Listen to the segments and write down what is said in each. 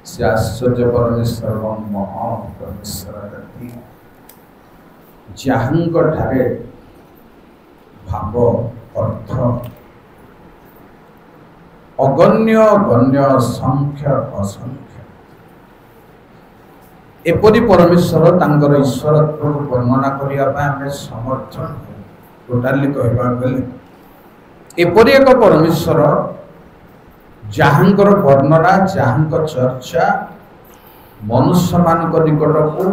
से आश्चर्य परमेश्वर महान परमेश्वर जहांक ठारे भाव अर्थ अगण्य गण्य संख्य असंख्य एपरी परमेश्वर तांकर ईश्वरत्व को वर्णना करने समर्थन टोटाली कहवा गले एपरी एक परमेश्वर जहांकर वर्णना जहांक चर्चा मनुष्य मान निकट को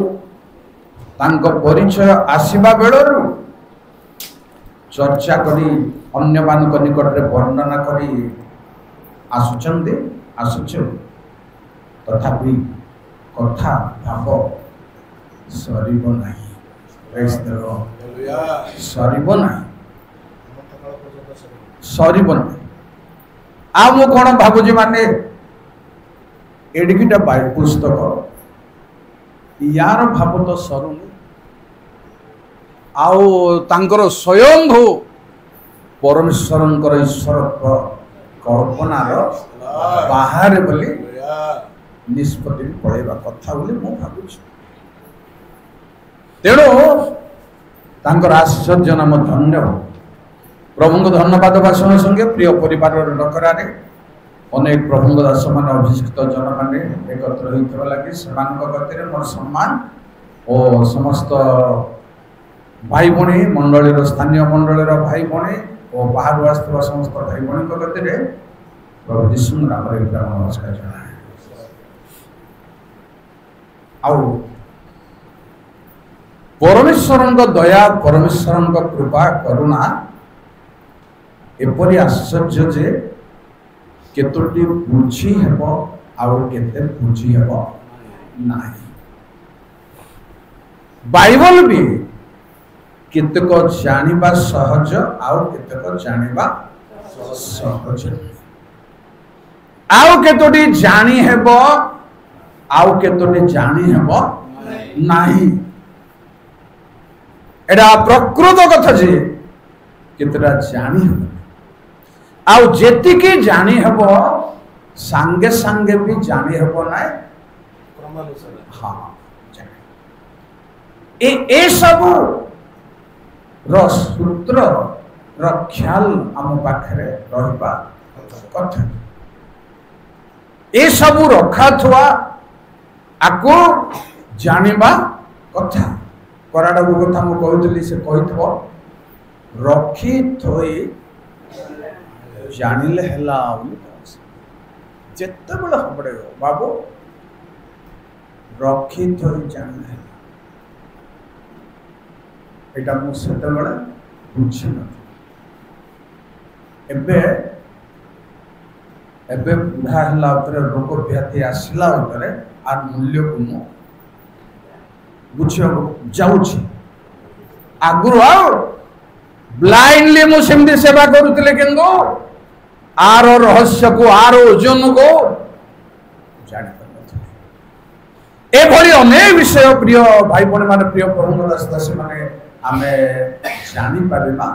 तांक परिचय आसीबा बेलरू चर्चा करी अन्य मान निकट रे वर्णना करी आसुचंदे आसुच तथापि कथा भाव सरीब नाही सरीब नाही सरीब नाही आ मु कोन भाबुजी माने एडिकिटा बाय पुस्तक यार भाव तो सरुनी आउ तांकर स्वयंभू परमेश्वरंकर ईश्वरत्व कल्पनार बाहर बोली निष्पत्ति पड़ेगा कथा बोली मु भाबुछि तेणु तांकर आश्चर्य नाम धन्य हो प्रभु को धन्यवाद देवा संगे संगे प्रिय परिवार डकरा अनेक प्रभु दास मान अभिषिक्त जन मान एकत्र होता लगे से मोर सम्मान और समस्त भाई भाई मंडल स्थानीय मंडल भाई भाई और बाहर आसवा समस्त भाई भाई गति प्रभु जीशु नाम नमस्कार जनाए परमेश्वर दया परमेश्वर कृपा करुणा एपरी आश्चर्य जे केतोटी बुझी हेब आउ केते बुझी हेब नाही बाइबल भी केतक जानिबा सहज आउ केतक जानिबा सहज आउ केतोटी जानी हेब आउ केतोटी जानी हेब नाही एडा प्रकृत कथा जे केतरा जानी हेब आउ जेतिकी जानी हेब सांगे सांगे भी जानी हेब ना हाँ ए सब सूत्र ख्याल आम पाखे रहा कथा ए सब रखा थुआ आको जानिबा कथा कराड़ा कथा मु कहूली से कही रखी थोई जानिले हला जिते बड़े हबड़े हो बाबू रखी थोई जानिले एटा मु सेते बड़े बुझी न एबे एबे बुढ़ा हला उतरे रोग व्याधि आसिला उतरे आर मूल्य को मु बुझिया जाउछि आगुरु आओ ब्लाइंडली मु सेमती सेवा करूतिले केंगो आर रहस्य को आर ओजन को जानि पारथि एभली अनेक विषय प्रिय भाई बहन माने प्रिय प्रभु दास दासी माने आमे जानि पारिबा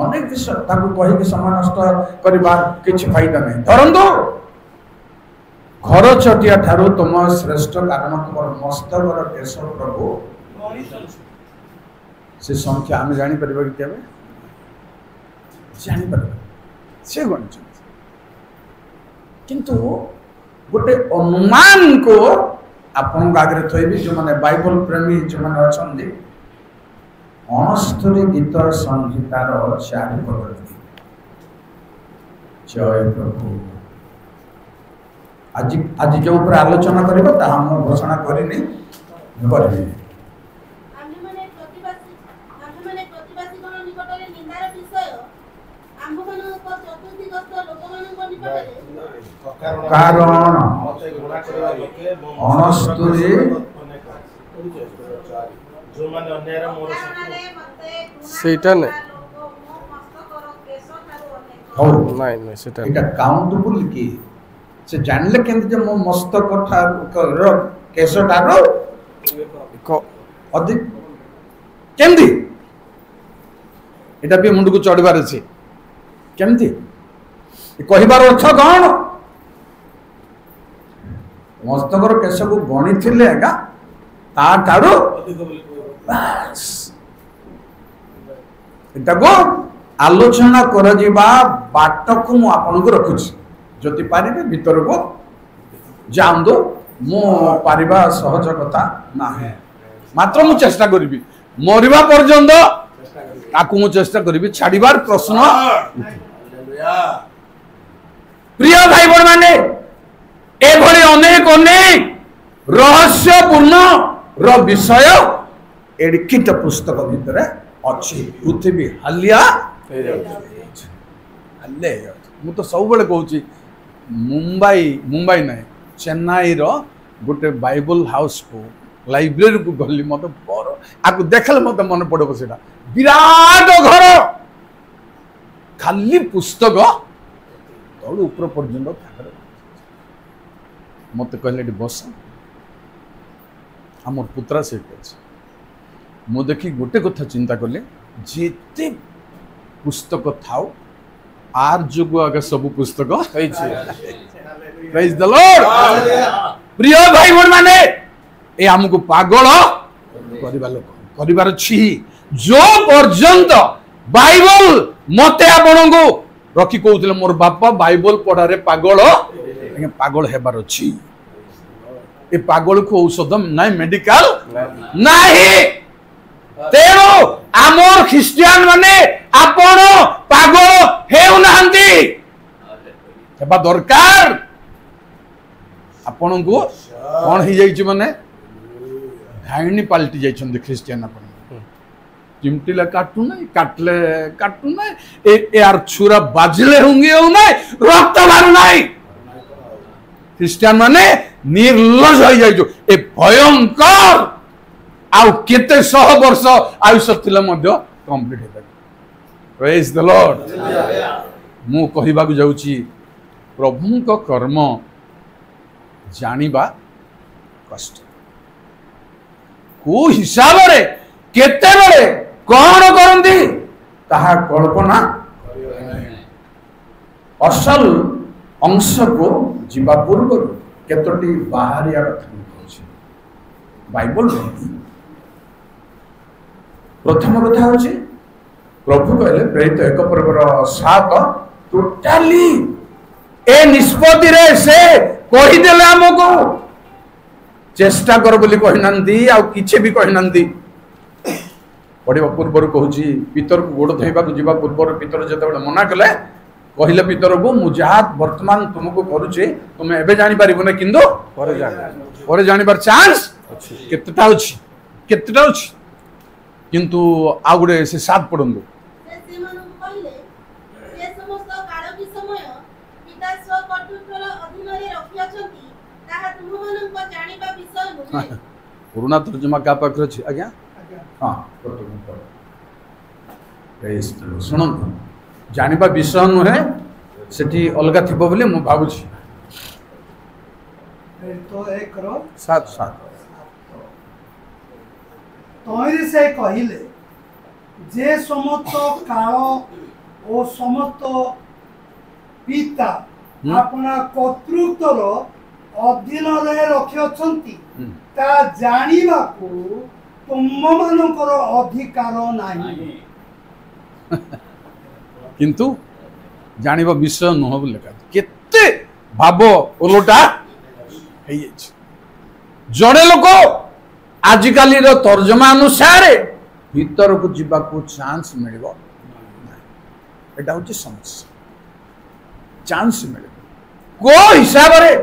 अनेक विषय ताकू कहि के समय नष्ट करबा किछ फायदा नहीं धरंतु घर चटिया ठारू तुम श्रेष्ठ कारण तुम मस्तकर केश प्रभु से संख्या आम जानी परिबा कि केबे जानी परिबा से गणित किंतु गोटे अनुमान को आपन आगे थोइबी जो माने बाइबल प्रेमी जो माने अछंदी 69 गीत संहितार 4 पद जय प्रभु आज आज जो ऊपर आलोचना करबा ता हम घोषणा करिनी करबी कारण अनस्तुरी सेटा नहीं हो नहीं नहीं सेटा एटा काउंटेबल की से जानले केंत जे मो मस्तक ठार केश ठार को अधिक केंदी এটা ବି ମୁଣ୍ଡକୁ ଚଢିବାର ଅଛି କେମିତି କହିବାର ଅର୍ଥ କଣ ମସ୍ତକର କେଶକୁ ଗଣିଥିଲେ ଆଜ୍ଞା ତାଠାରୁ ଏଟାକୁ ଆଲୋଚନା କରାଯିବା ବାଟକୁ ମୁଁ ଆପଣଙ୍କୁ ରଖୁଛି ଯଦି ପାରିବେ ଭିତରକୁ ଯାଆନ୍ତୁ ମୁଁ ପାରିବା ସହଜ କଥା ନାହିଁ ମାତ୍ର ମୁଁ ଚେଷ୍ଟା କରିବି ମରିବା ପର୍ଯ୍ୟନ୍ତ ତାକୁ ମୁଁ ଚେଷ୍ଟା କରିବି ଛାଡ଼ିବାର ପ୍ରଶ୍ନ ପ୍ରିୟ ଭାଇ ଭଉଣୀ ମାନେ ଏଭଳି ଅନେକ ଅନେକ ରହସ୍ୟପୂର୍ଣ୍ଣ ର ବିଷୟ ଏଡିକିଟ ପୁସ୍ତକ ଭିତରେ ଅଛି ପୃଥିବୀ ହାଲିଆ ମୁଁ ତ ସବୁବେଳେ କହୁଛି ମୁମ୍ବାଇ ନାହିଁ ଚେନ୍ନାଇର ଗୋଟେ ବାଇବଲ ହାଉସକୁ ଲାଇବ୍ରେରୀକୁ ଗଲି ମତେ ବଡ ଆକୁ ଦେଖିଲେ ମତେ ମନେ ପଡିବ ସେଟା ବିରାଟ ଘର ଖାଲି ପୁସ୍ତକ ତଳୁ ଉପର ପର୍ଯ୍ୟନ୍ତ ମତେ କହିଲେ ଏଠି ବସ ଆମର ପୁତ୍ରା ସେଇଠି ଅଛି ମୁଁ ଦେଖି ଗୋଟେ କଥା ଚିନ୍ତା କଲି ଯେତେ ପୁସ୍ତକ ଥାଉ ଆର ଯୋଗୁଁ ଆଗ ସବୁ ପୁସ୍ତକ ହେଇଛି ପ୍ରେଜ୍ ଦ ଲର୍ଡ ପ୍ରିୟ ଭାଇ ଭଉଣୀ ମାନେ ଏ ଆମକୁ ପାଗଳ କରିବାର ଅଛି ଯୋଉ ପର୍ଯ୍ୟନ୍ତ ବାଇବଲ ମତେ ଆପଣଙ୍କୁ ରଖି କହୁଥିଲେ ମୋର ବାପା ବାଇବଲ ପଢାରେ ପାଗଳ ହେବାର ଅଛି ଏ ପାଗଳକୁ ଔଷଧ ନାହିଁ ମେଡିକାଲ ନାହିଁ ତେଣୁ ଆମର ଖ୍ରୀଷ୍ଟିଆନ ମାନେ ଆପଣ ପାଗଳ ହେଉନାହାନ୍ତି ହେବା ଦରକାର ଆପଣଙ୍କୁ କଣ ହେଇଯାଇଛି ମାନେ ଧାଇଣୀ ପାଲଟି ଯାଇଛନ୍ତି ଖ୍ରୀଷ୍ଟିଆନ ଆପଣ चिमटिले काटू ना काटू ना यार छुरा बाजले होंगे ना रक्त बारू ना ख्रीस्टियन माने निर्लज हो जाय जो ए भयंकर आउ केते 100 वर्ष आयुष्य थिले मध्य कंप्लीट हेबे प्रेज द लॉर्ड मु कहिबा को जाउची प्रभुंक कर्म जानिबा कष्ट को हिसाब रे केते बळे कौन करती ताहा कल्पना असल अंश को जीवा पूर्व केतोटी बाहरिया कथा बाइबल प्रथम कथा हूँ प्रभु कहले प्रेरित 1 पर्वर 7 टोटाली ए निष्पत्ति रे से कहीदेले आमको चेष्टा कर बोली कहिनांती आ किछि भी कहिनांती पढ़ा पूर्वर कहूँ पितर को गोड़ धोवा जावा पूर्वर पितर जो मना कले कहले पितर को मुझे वर्तमान तुमको करुचे तुम्हें एबे जानी पारिबो ना किंतु परे जानिबार चांस केतेटा अछि किंतु आ गुडे से साथ पड़ंदु पुराना तर्जुमा का पाखर अछि आज्ञा हाँ शुणु जानिबा विषय नुहे सेठी अलगा थिबो बोली मु भाबुछि तो एक रो 7 तोइरे से कहिले जे समस्त काल ओ समस्त पिता अपना कर्तृत्वर अधीन रे रखियछंती ता जानिबा को तुम मानकर अधिकार नहीं किंतु जानिबा विषय नुह बोली केते भाव ओलोटा जड़े लोक आजिकाली तर्जमा अनुसार भीतर को जीवा को चांस मिल समस्या चांस मिल को हिसाब रे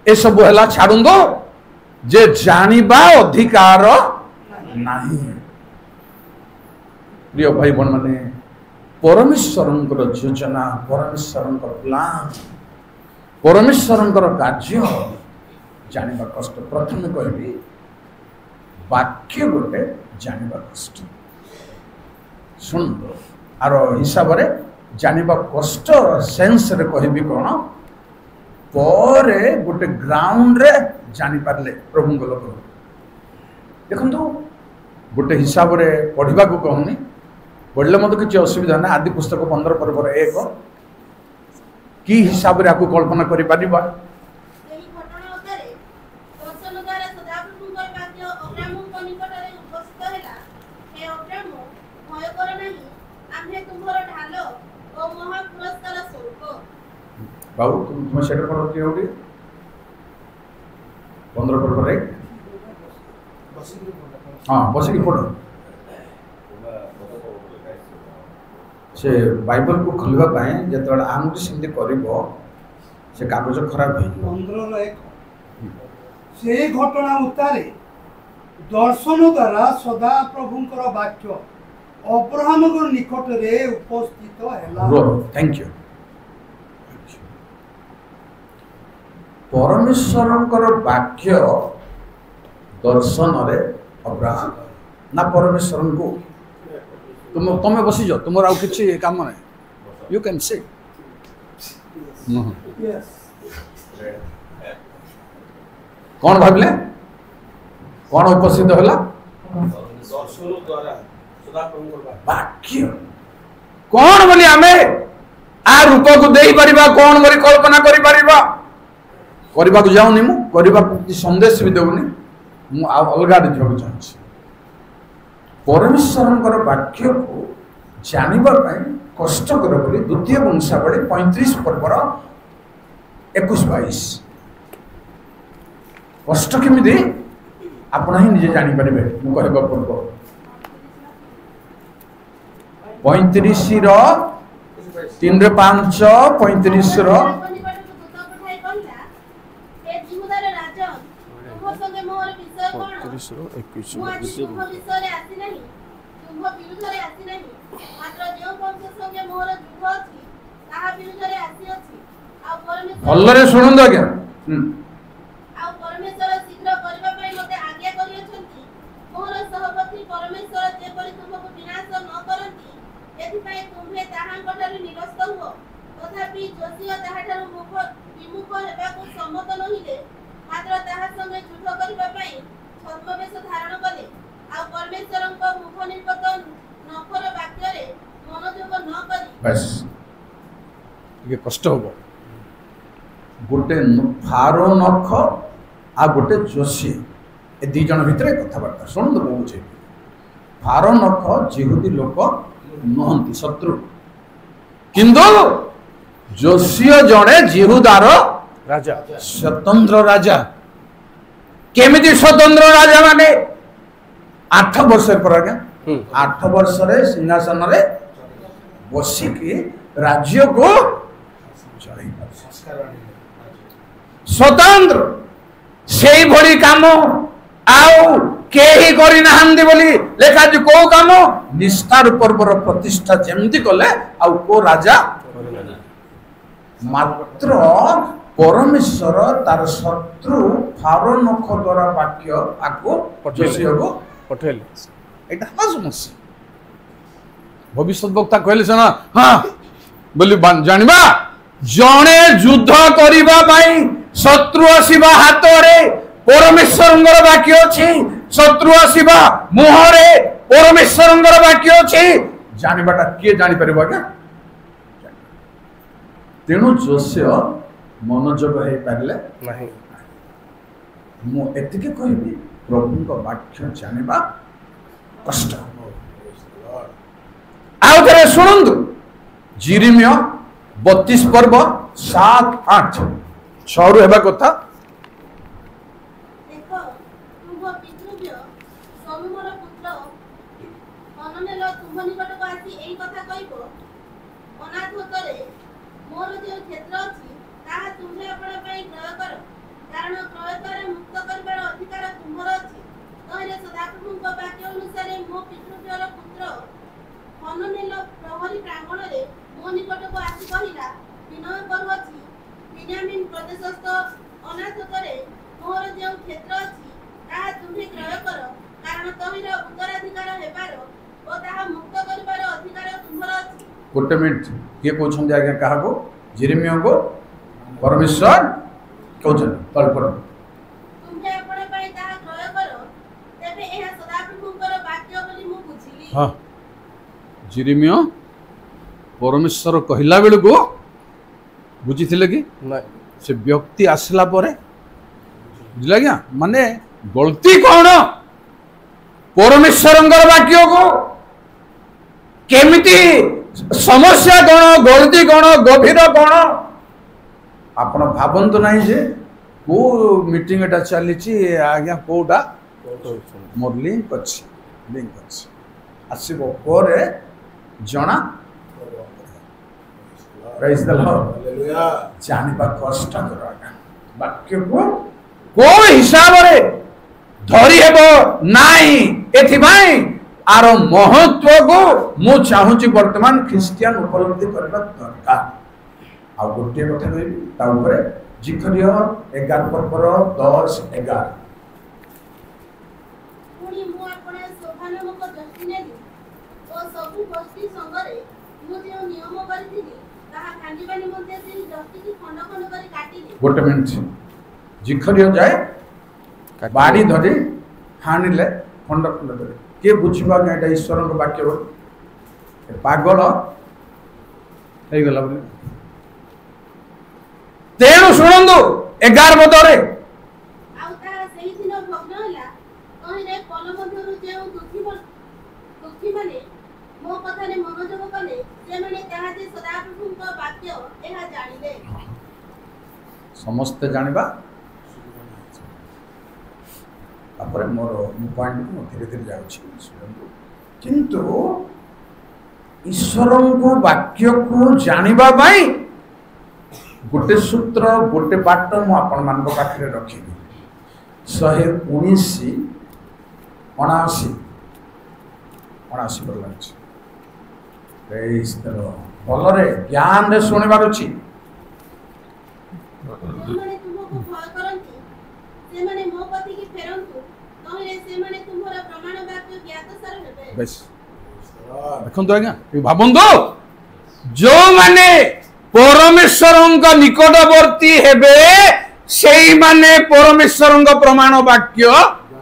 ए सब है छाड़ू जे जानिबा अधिकार नहीं प्रिय भाई बहन माने परमेश्वर योजना परमेश्वर प्लान परमेश्वर कार्य जानिबा कष्ट प्रथम कहबी वाक्य गोटे जानिबा कष्ट सुन आर हिसाब रे जानिबा कष्ट सेंस रे कहबी कोन परे गोटे ग्राउंड रे जानि पारले प्रभु लोक देखंतु गोटे हिसाब रे पढ़िबा को कहूनी पढ़ले मत किसी असुविधा ना आदि पुस्तक 15 पर्व 1 कि हिसाब रे आपको कल्पना करि पारिबा ଏହି ଘଟଣା ଉପରେ ଦର୍ଶନ ଦ୍ୱାରା ସଦାପ୍ରଭୁଙ୍କର ବାକ୍ୟ ଅବ୍ରାହ୍ମଙ୍କ ନିକଟରେ ଉପସ୍ଥିତ ହେଲା। ହେ ଅବ୍ରାହ୍ମ, ଭୟ କର ନାହିଁ, ଆମ୍ଭେ ତୁମ୍ଭର ଢାଲ ଓ ମହା ପୁରସ୍କାର ସ୍ୱରୂପ। बाबू तुम सेट पढ़ो कि होगी 15 पर्व 1 हाँ बस की पढ़ो से बाइबल को खोलवा पाए जेतबेला आंगुठी सिंधी करिवो से कागज खराब हो 15 से घटना उतारे दर्शन द्वारा सदा प्रभुंकर वाक्य अब्राहम निकट रे उपस्थित हैला। थैंक यू परमेश्वरंकर वाक्य दर्शन रे अब्राहम ना परमेश्वर को तुम बसी जाओ तुम आउ किसी काम नहीं यू कैन से यस कौन भाविले कौन उपस्थित होला वाक्य कौन बोली आमे आ रूप को देई परिबा कौन बोली कल्पना करि परिबा करबा को जाउनी मु करबा को संदेश भी देउनी मु आ अलगा देखबा चाहछि परमेश्वरंकर वाक्य को जानिबा पई कष्ट कर बोली द्वितीय वंशावली 35 पर्वर 21-22 कष्ट केमिति आपण ही निजे जानि परिबे मु कहबा पड़बो 35 रो 3 रे 5 35 रो ତାଙ୍କ ନିକଟକୁ ଦୂତ ପଠାଇ କହିଲା, ହେ ଜିହୁଦାର ରାଜା, ତୁମ୍ଭ ସଙ୍ଗେ ମୋର ବିଷୟ କଣ? 30 ରୁ 21 ମୁଁ ଆଜି ତୁମ୍ଭ ବିଷୟରେ ଆସି ନାହିଁ, ତୁମ୍ଭ ବିରୁଦ୍ଧରେ ଆସି ନାହିଁ, ମାତ୍ର ଯେଉଁ ବଂଶ ସଙ୍ଗେ ମୋର ଯୁଦ୍ଧ ଅଛି ତାହା ବିରୁଦ୍ଧରେ ଆସିଅଛି। ଆଉ ଭଲରେ ଶୁଣନ୍ତୁ ଆଜ୍ଞା ପରମେଶ୍ୱର ଶୀଘ୍ର କରିବା ପାଇଁ ମୋତେ ଆଜ୍ଞା କରିଅଛନ୍ତି। ମୋର ସହପତି ପରମେଶ୍ୱର ଯେପରି ତୁମକୁ ବିନାଶ ନ କରନ୍ତି, ଏଥିପାଇଁ ତୁମ୍ଭେ ତାହାଙ୍କଠାରୁ ନିରସ୍ତ ହୁଅ। ତଥାପି ଯୋଶୀୟ ତାହାଠାରୁ ବିମୁଖ ହେବାକୁ ସମ୍ମତ ନହିଲେ, ମାତ୍ର ତାହା ସଙ୍ଗେ ଯୁଦ୍ଧ କରିବା ପାଇଁ ଛଦ୍ମବେଶ ଧାରଣ କଲେ। ଆଉ ପରମେଶ୍ୱରଙ୍କ ମୁଖ ନିର୍ଗତ ନଖର ବାକ୍ୟରେ ମନୋଯୋଗ ନ କରି बस ये कष्ट हो गोटे फारो नख आ गोटे जोशी ए दी जन भितर कथबार्ता शुणु बुझे फारो नख जिहुदी लोक नहंती शत्रु किंतु जोशी जड़े जिहुदार राजा स्वतंत्र राजा केमिति स्वतंत्र राजा माने 8 वर्ष पर आज्ञा 8 वर्ष सिंहासन रे बसिकी राज्य को स्वतंत्र से भली काम आउ केही करि नाहंदी बोली लेखा जो को काम निष्ठार पर्वर प्रतिष्ठा जेमति कले आउ को राजा मात्र परमेश्वर तार शत्रु फारो नख द्वारा वाक्य आको जोशियाको पठेले एटा समस्या भविष्य वक्ता कहले सना हाँ बोली जानिबा जणे युद्ध करिबा पई शत्रु आसीबा हाथ रे परमेश्वरंगर वाक्य अछि शत्रु आसीबा मुह रे परमेश्वरंगर वाक्य अछि जानिबाटा के जानि परबा के तेनु जोस्य मनोजग हे पारले नहीं मु एतिके कहबी प्रभुଙ୍କ वाक्य जानिबा कष्ट आउ थे शुणु जिरिमिया 32 पर्व 7-8 6 रु हेबा कथा ଦେଖ, ତୁମ୍ଭ ପିତୃବ୍ୟ ସମୂହର ପୁତ୍ର ଅନନେଲ ତୁମ୍ଭ ନିକଟକୁ ଆସି ଏହି କଥା କହିବ, ଅନାଥତରେ ମୋର ଯେଉଁ କ୍ଷେତ୍ର ଅଛି ତାହା ତୁମ୍ଭେ ଆପଣ ପାଇଁ କ୍ରୟ କର, କାରଣ କ୍ରୟ ଦ୍ୱାରା ମୁକ୍ତ କରିବାର ଅଧିକାର ତୁମ୍ଭର ଅଛି। ତହିଁରେ ସଦାପ୍ରଭୁଙ୍କ ବାକ୍ୟ ଅନୁସାରେ ମୋ ପିତୃବ୍ୟର ପୁତ୍ର ଅନନେଲ ପ୍ରହରୀ ପ୍ରାଙ୍ଗଣରେ ମୋ ନିକଟକୁ ଆସି କହିଲା, ବିନୟ କରୁଅଛି, ବିନ୍ୟାମିନ୍ ପ୍ରଦେଶସ୍ଥ ଅନାଥତରେ ମୋର ଯେଉଁ କ୍ଷେତ୍ର ଅଛି ତାହା ତୁମ୍ଭେ କ୍ରୟ କର, କାରଣ ତହିଁର ଉତ୍ତରାଧିକାର ହେବାର ଓ ତାହା ମୁକ୍ତ କରିବାର ଅଧିକାର ତୁମ୍ଭର ଅଛି। गोटे मिनिट किए कहते आज्ञा क्या जिरिमिया को परमेश्वर कहते तलपर ତୁମ୍ଭେ ଆପଣ ପାଇଁ ତାହା କ୍ରୟ କର, ତେବେ ଏହା ସଦାପ୍ରଭୁଙ୍କର ବାକ୍ୟ ବୋଲି ମୁଁ ବୁଝିଲି। हाँ जिरिमियो परमेश्वर कहला बेलू को बुझी कि नहीं से व्यक्ति आसला परे बुझला क्या माने गलती कौन परमेश्वर वाक्य को केमिति समस्या कौन गलती कौन गभीर कौन आपण भावंतु नहीं जे को मीटिंग एटा चली आज्ञा कोटा मोर लिंक अच्छी आसब पर जना प्रेज द लॉर्ड जानिबा कष्ट कर वाक्य को हिसाब रे धरी हेबो नाही एथिबाई आर महत्व को मु चाहूची वर्तमान ख्रिस्टियन उपलब्धि करबा दरकार आ गोटे कथा कहबी ता ऊपर जिखरिया 11 पर 10 11 पुणी मु आपण शोभानामक दृष्टि नेली ओ सबु गोष्ठी संगरे मु जे नियम करथिली ताहा भांगिबा निमंते से दृष्टि की खंड खंड करी काटिली गोटे मिनिट जिखरिया जाए बाड़ी धरी हानिले खंड खंड करे के बुझिबा के एटा ईश्वर के वाक्य रो पागल हे गला बोले तेणु शुणंदु 11 बदरे आउ ताहा सेही दिन भग्न होला कहिरे कल मध्यरु जे दुखी माने मो कथा ने मनोजोग कले जे माने ताहा जे सदाप्रभु को वाक्य एहा जानिले समस्त जानिबा तापर मोर पॉइंट को धीरे धीरे जाउछि किंतु ईश्वर को वाक्य को जानिबा बाई गोटे सूत्र गोटे बाट मु आपण मान पाखे रखिबी 119 79 पर लागछि प्रेज द लॉर्ड भलरे ज्ञान रे सुनिबार अछि माने तुमको भय करंती से माने मो पति की फेरंतु नहिले से माने तुमरा प्रमाण वाक्य ज्ञात सर हेबे बस देखो तो आज्ञा भाबंदो जो माने परमेश्वर निकटवर्ती हेबे सेई माने परमेश्वर प्रमाण वाक्य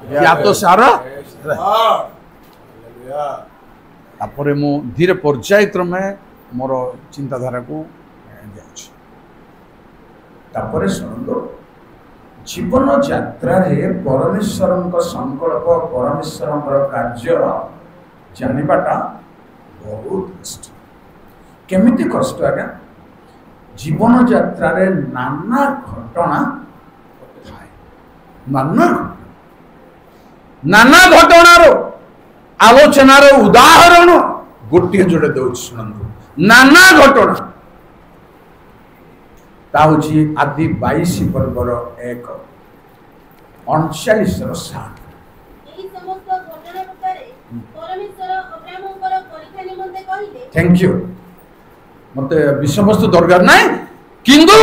ज्ञात सार तापरे मु धीरे पर्याय क्रमे मोर चिंताधारा को जाउछि तापरे सुनंदो जीवन यात्रा रे परमेश्वर संकल्प परमेश्वर कार्य जानिबाटा बहुत कष्ट केमिति कष्ट आज्ञा जीवन यात्रा रे नाना घटना नाना घटनार आलोचनार उदाहरण गोटे जोड़े दौर शुणु नाना घटना ताऊची आदि 22 पर्वर 1 39 7 एही समस्त घटना रूपरे परमेश्वर अब्राहमकर परीक्षा निमंते कहिले थैंक यू मते विषय वस्तु दरकार नहीं किंतु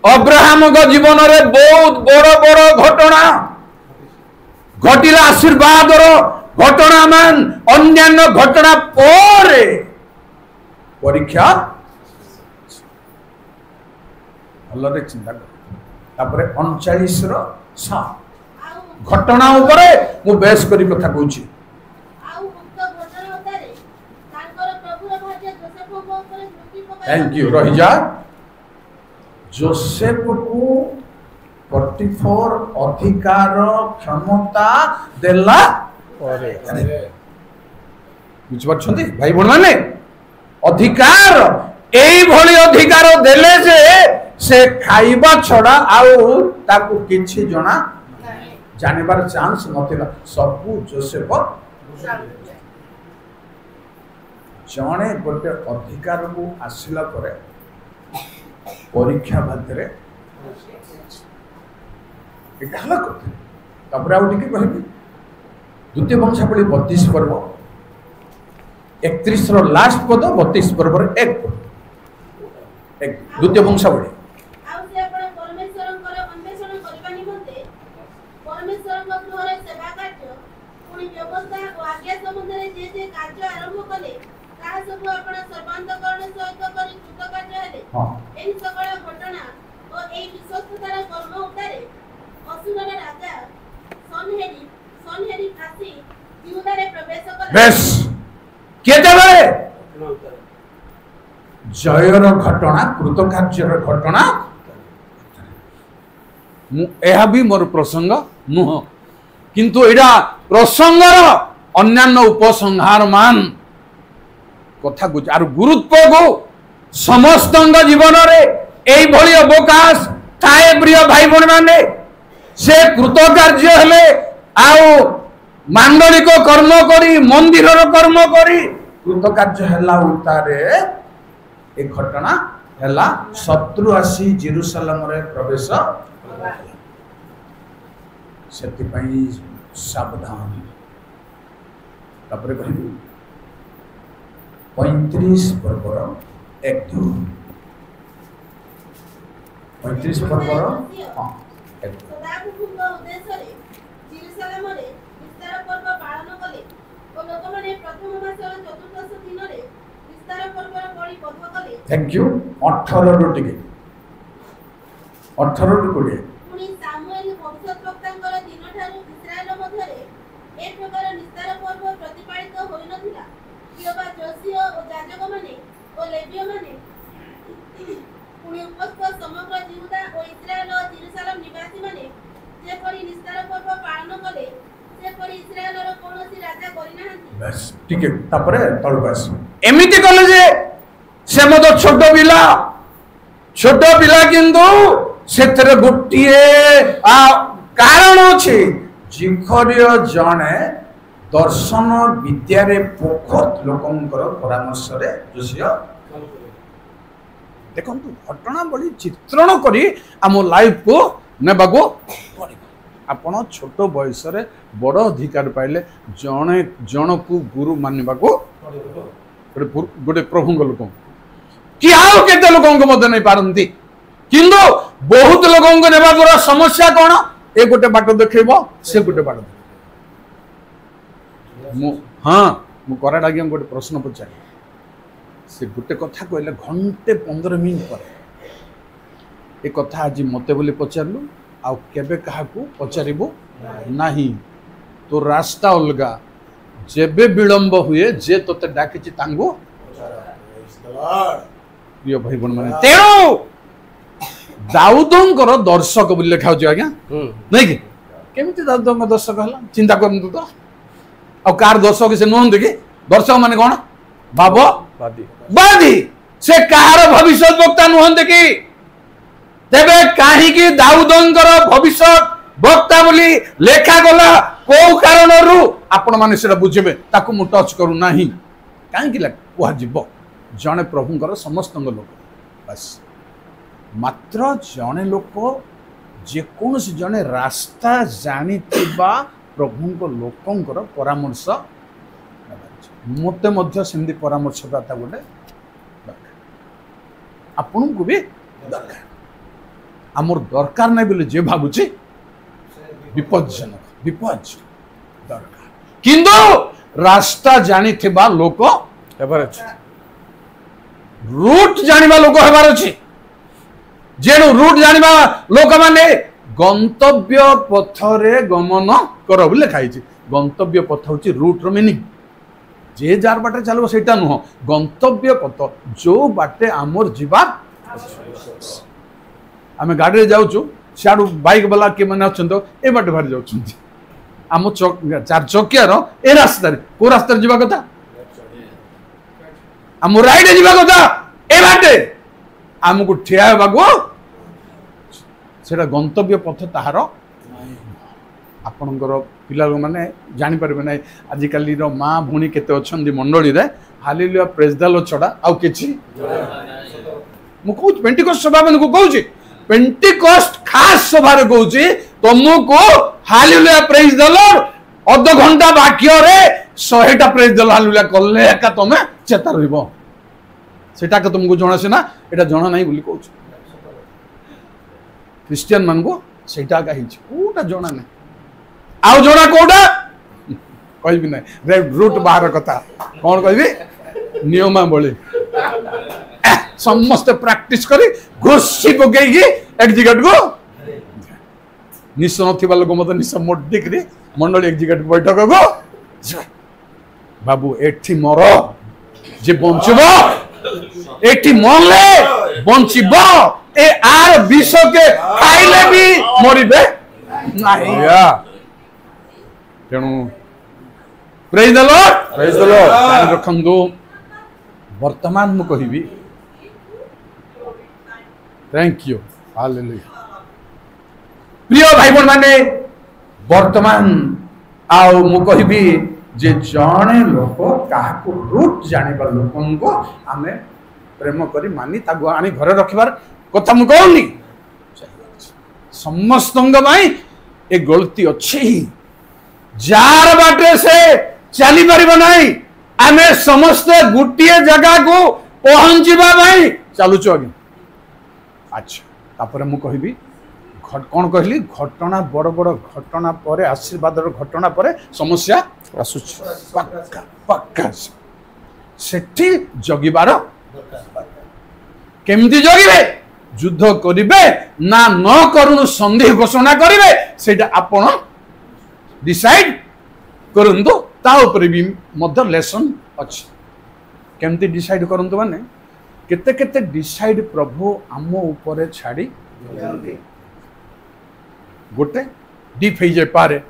अब्राहम को जीवन रे बहुत बड़ बड़ घटना घटिला आशीर्वाद घटना मान अन्यान्य घटना पर परीक्षा भलरे चिंता कर 39 7 घटना ऊपर मु बेस करी कथा कहूची थैंक यू रही जा जोसेफ को 44 अधिकार क्षमता देला बुझी भाई बहन माने अधिकार एई भली अधिकार देले जे से खाइबा छड़ा आउ ताकू किछि जणा जानिबार चांस नथिला सबु जोसेफ जणे गोटे अधिकार को आसिला परे परीक्षा भातरे एकाला करते तापर आउ टिके कहबी द्वितीय वंशावली 32 पर्व 31 रो लास्ट पद 32 पर्व 1 द्वितीय वंशावली आउ से आपण परमेश्वरंकर अन्वेषण करबा निमंते परमेश्वरंक गृहरे सेवा कार्य पुनी व्यवस्था ओ आज्ञा संबंधरे जे जे कार्य आरंभ कले ताहा सब आपण सर्वांतकरण सहित करी कृत कार्य हेले एही सकल घटना ओ एही विश्वस्ततार कर्म उतारे असुरर राजा सनहेरी आसी यहूदा रे प्रवेश कले बेस केतेबेले जयर घटना कृतकार्यर घटना यह भी मोर प्रसंग नुह किंतु एडा प्रसंगर अन्यान्य उपसंहार मान कथा आर गुरुत्व को समस्त जीवन रे एई भली अवकाश थाए प्रिय भाई बहन माने से कृतकार्य हेले आउ मांडलिक कर्म करी मंदिरर कर्म करी कृतकार्य हेला उतारे ए घटना हेला शत्रु आसी जेरुसलेम रे प्रवेश सेति पई सावधान तापरे कहबी 35 पर्वर एक दो 35 पर्वर हां सदाप्रभुଙ୍କ ଉଦ୍ଦେଶ୍ୟରେ ଜେରୁସାଲେମରେ ବିସ୍ତାର ପର୍ବ ପାଳନ କଲେ ଓ ଲୋକମାନେ ପ୍ରଥମ ମାସର ଚତୁର୍ଦଶ ଦିନରେ ବିସ୍ତାର ପର୍ବର ବଳି ପର୍ବ କଲେ। थैंक यू 18 ରୁ ଟିକେ 18 ରୁ କୋଡେ ପୁଣି ସାମୁଏଲ ଭବିଷ୍ୟଦ୍ବକ୍ତାଙ୍କର ଦିନଠାରୁ ଇସ୍ରାଏଲ ମଧ୍ୟରେ ଏ ପ୍ରକାର ବିସ୍ତାର ପର୍ବ ପ୍ରତିପାଳିତ ହୋଇନଥିଲା। କିବା ଯୋଶୀୟ ଓ ଯାଜକମାନେ ଓ ଲେବୀୟମାନେ ପୁଣି ଉପସ୍ଥ ସମଗ୍ର ଜିହୁଦା ଓ ଇସ୍ରାଏଲ ଓ ଜେରୁସାଲେମ ନିବାସୀମାନେ ଯେପରି ନିସ୍ତାର ପର୍ବ ପାଳନ କଲେ ସେପରି ଇସ୍ରାଏଲର କୌଣସି ରାଜା କରିନାହାନ୍ତି। बस ठीक है तापरे तळबास एमिति कले जे से मत छोट पिला किंतु सेथरे गोटिए कारण अछि जिखरिय जणे दर्शन विद्या रे पोखत लोकंकर परामर्श रे जोसिय देखंतु घटना बड़ी चित्रण करी आम लाइफ को नेबाको आपण छोट बयस रे बड़ अधिकार पाइले जणे जन को गुरु मानबाको गोटे प्रभुंग लोक कि आउ केते लोकंक मध्य नहीं पारंती किंतु बहुत लोकंक नेबा पर समस्या कोन ए गोटे बाट देखैबो से गोटे बाट हाँ मु कराडा गया गोटे प्रश्न पचार से गोटे कथा कहले घंटे 15 मिनट पर ए कथा आज मते बोली पचारलु आ केबे काहाकू पचारिबो नाही तो रास्ता अलगा जेबे विलंब हुए जे तोते डाकिछि तांगो प्रिय भाई बहन माने तेणु दाऊदंकर दर्शक बोली लिखा होछि आज्ञा नहीं कि केमिति दाऊदंकर दर्शक हला चिंता करंतु तो आ कार दर्शक से नहंते कि दर्शक माने कोन बाबा बादी से कार भविष्य वक्ता नहंते कि तेबे काहे कि दाऊदंकर भविष्य वक्ता बोली लेखा गला को कारण रु आपण माने सेटा बुझिबे ताकू मु टच करू नाही काहे कि कुहा जीव जने प्रभुंकर समस्त लोक बस मात्र जने लोक जे कोनसी जने रास्ता जानिथिबा प्रभुंक लोकंकर परामर्श मते मध्य सेमदी परामर्श दाता गोटे आपन को भी दरकार आमर दरकार नै बोले जे भाबुची विपज्जनक दरकार किंतु रास्ता जानिथिबा लोक हेबार अछि रूट जानिबा लोक हेबार अछि जेनु रूट जानिबा लोक माने गंतव्य पथरे गमन कर बोले खाइछि गंतव्य पथ होछि रूट रो मीनिंग जे जार बाटे चलबो सेटा नुह गंतव्य पथ जो बाटे आमर जीवा आमे गाड़ी रे जाउछु सियाडू बाइक वाला के माने अछन तो ए बाटे बाहर जाउछु आम चार चकिया रो ए रास्ता रे को रास्ता रे जीवा कथा आम राइड जीवा कथा ए बाटे आमको ठिया हेबाको सेटा गंतव्य पथ ताहार आपणकर पिला माने जानि परबे नै आजिकाली रो मां भूणी केते अछंदी मंडली रे हालेलुया प्रेज द लॉर्ड छडा आउ किछि मु कहू पेंटिकोस्ट सभा मन को कहू पेंटिकोस्ट खास सभा रे कहू तुमको हालेलुया प्रेज द लॉर्ड अध घंटा बाक्य रे 100 टा प्रेज द लॉर्ड हालेलुया करले एका तमे चेता रहइबो सेटा के तुमको जणा से ना एटा जणा नाही बोली कहू क्रिश्चियन मान को सेटा का हिच कोटा जणा नै आउ जणा कोटा कहबी नै रेड रूट बाहर कथा कोन कहबी नियमा बोले समस्त प्रैक्टिस करी घोषी पकई एक जगह को निश नथिबा लोक मत निश मोडी करी मंडल एक जगह बैठक को बाबू एठी मोर जे बंचब एटी मरले बंचब ए आर विष के खाइले भी मरिबे नहीं तेणु प्रेज द लॉर्ड जान रखंदो वर्तमान मु कहिबी थैंक यू हालेलुया प्रिय भाई बहन माने वर्तमान आउ मु कहिबी जे जणे लोक काहाको रूट जानिबा लोकन को आमे प्रेम करी मानी तागो आनी घरे रखिबार कथा मु कहनी समस्तंग भाई ए गलती अछि जार बाटे से चली परिबो नाही आमे समस्त गुटिए जगह को पहुंचीबा भाई चालू छ आगे अच्छा तापर मु कहिबी कौन कहली घटना बड़ बड़ घटना पर आशीर्वाद घटना पर समस्या पक्का पक्का सेठी जगिबार केमती जगिबे युद्ध करिबे ना न करूनु संधि घोषणा करिबे सेटा आपण डिसाइड करंतु ता ऊपर भी मध्य लेसन अछि केमती डिसाइड करंतु माने केते केते डिसाइड प्रभु आम ऊपर छाड़ी गोटे डीप हो जाए पारे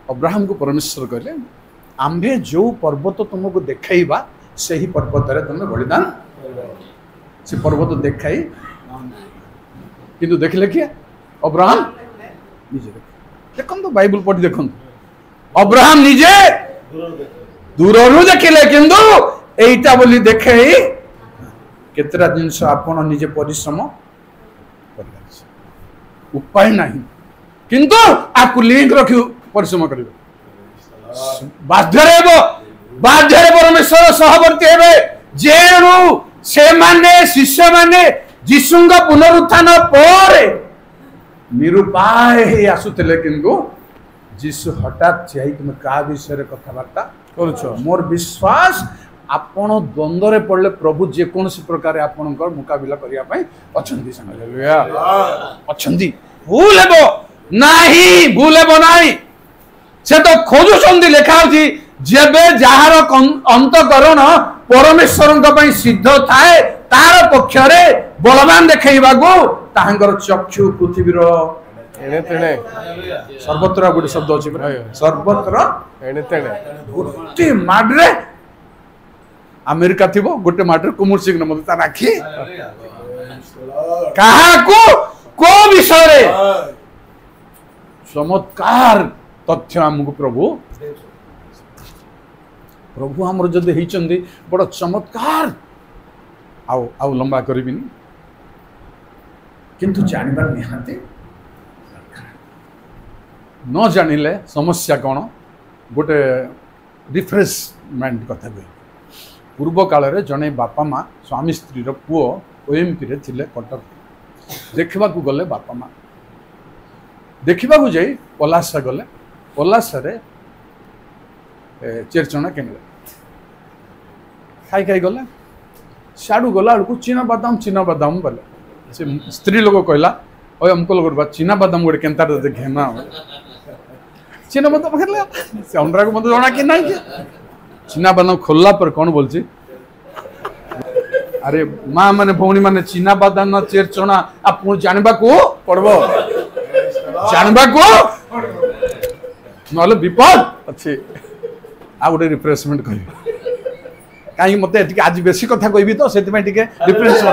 अब्राहम को परमेश्वर कहले आम्भे जो पर्वत तुमको देखाइबा से ही पर्वत रे तुम बलिदान से पर्वत देखाई किंतु देखले कि अब्राहम निजे देखन तो बाइबल पढ़ी देखन अब्राहम निजे दूररू देखले किंतु एइटा बोली देखाई केतरा जिंस आपण निजे परिश्रम उपाय नहीं किंतु आपको लिंक रखी परिश्रम कर बाध्य परमेश्वर सहवर्ती हे जेणु से माने शिष्य माने जीशु पुनरुत्थान पर निरुपाय ही आसुले किंतु जीशु हठात जाई तुम का विषय कथबार्ता करूछ मोर विश्वास आपण द्वंद्व रे पड़ले प्रभु जे कौन प्रकार आपण मुकाबला करिया पई अछंदी हालेलुया अछंदी भूल हेबो नाही भूल हेबो नाही से तो खोजुछंदी लेखा होची जेबे जहार अंतकरण परमेश्वर पई सिद्ध थाए तार पक्ष रे बलवान देखैबा को ताहंकर चक्षु पृथ्वी रो एने तेने सर्वत्र गोटे शब्द अछि सर्वत्र एने तेने गोटे माडरे अमेरिका थिबो गोटे माडरे कुमुर सिंह नमते ता राखी कहा को विषय रे चमत्कार तथ्य हमको प्रभु हमर जदि हेचंदी बड़ चमत्कार आउ आउ लंबा करबिनी किंतु जानिबा निहाते न जानिले समस्या कौन गोटे रिफ्रेशमेंट कथा कह पूर्व काल रे जने बापा माँ स्वामी स्त्री रो पुओ ओएमपी रे थिले कटक देखा गले बापा माँ देखा जाई पलासा गले पलासा रे चेरचना किनले खाई खाई गले साड़ू गला बेलू चीना बादाम बोले से स्त्री लोग कहला ओए हमको लोग चीना बादाम गोटे केन्ता घेना चीना बादाम खेल से अंडरा को मत जना कि नहीं चीना बादाम खोलला पर कौन बोलची अरे माँ माने भौणी माने चीना बादाम ना चेरचना आप जानबा को पड़बो जानबा को नले विपद अच्छे आ गोटे रिफ्रेशमेंट कहि कहीं मते आज बेसी कथा कहबी तो से रिफ्रेशमेंट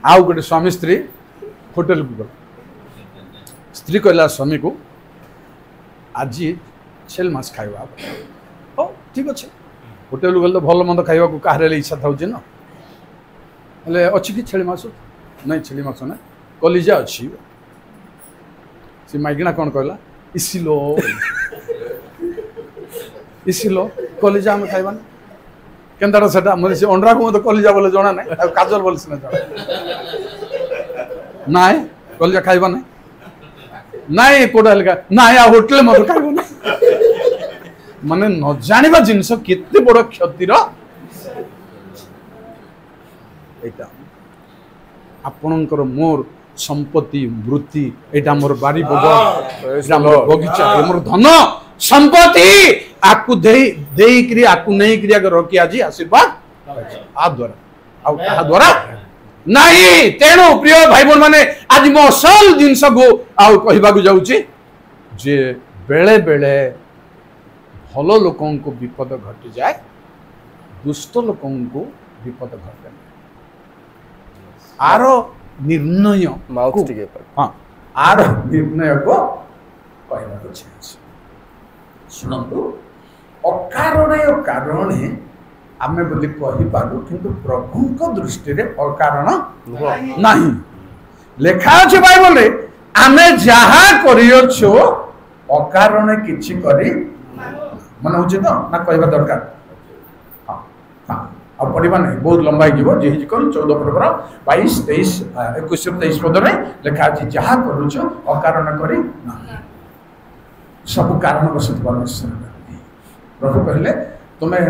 आउ गोटे स्वामी स्त्री होटेल को स्त्री कहला स्वामी को आज छेल मास खाइबा ओ ठीक अच्छे होटेल गल तो भल मंद खाइबा को कहारे इच्छा था ना हेले अच्छी कि छेली मास नहीं छेली मास ना कलिजा अच्छी से माइकिना कौन कहला इसिलो कलिजा में खाइबा केन्दार सेटा मते से अंडरा को मते कलिजा बोले जणा नै आ काजल बोले सिना जणा नाय कलिजा खाइबा नै नाय कोडा लगा नाय आ होटल मते खाइबा नै माने न जानिबा जिंस केते बड़ क्षतिर एटा आपणकर मोर संपत्ति वृत्ति एटा मोर बारी बग एटा मोर बगीचा मोर धन संपत्ति आकु देई आकु नहीं क्रिया रखी आज आशीर्वाद आ द्वारा आ द्वारा नहीं। तेणु प्रिय भाई बहन माने आज मो असल जिनस को आउ कहबा को जाउची जे बेले बेले भल लोकों को विपद घटी जाए, दुष्ट लोकों को विपद घटे आरो निर्णय हाँ आर निर्णय को कहना चाहिए। शुणु अकारणे कारणे आमे बोली कहि पारु किंतु प्रभु को दृष्टि रे अकारण नहीं लेखा अछि बाइबल रे आमे जहा करियोछो अकारणे किछि करी मन होछि तो ना कहबा दरकार। हां हां अब पढ़िबा नहीं बहुत लंबा जीव जे कल 14 प्रवर 22 23 21 23 पद रे लेखा अछि जहा करूछो अकारण करी नहीं सब कारण वशत परमेश्वर प्रभु कहले तुम्हें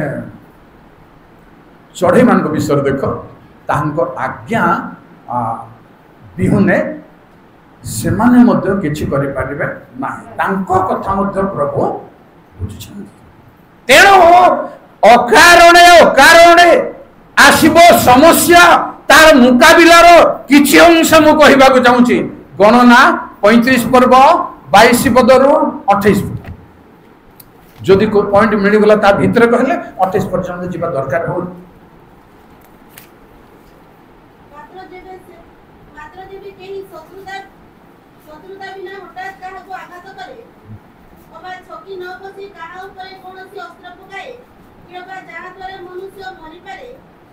चढ़ई मान विषय देख तांको आज्ञा बिहुने से माने मध्य किछि करि पारिबे नाही तांको कथा मध्य प्रभु बुझुछन। तेणु अकारणे आसीबो समस्या तार मुकाबिलार किछि अंश मु कहिबा को चाहूची। गणना 35 पर्व 22 पदरु 28 पद जदि को पॉइंट मिल गला ता भीतर कहले 28 पर्यंत जीवा दरकार हो। मात्र जेबे केही शत्रुता बिना हठात काहा को आघात करे अबा छकी न बसी काहा ऊपर कोनोसी अस्त्र पकाए किबा जाहा द्वारा मनुष्य मरि पारे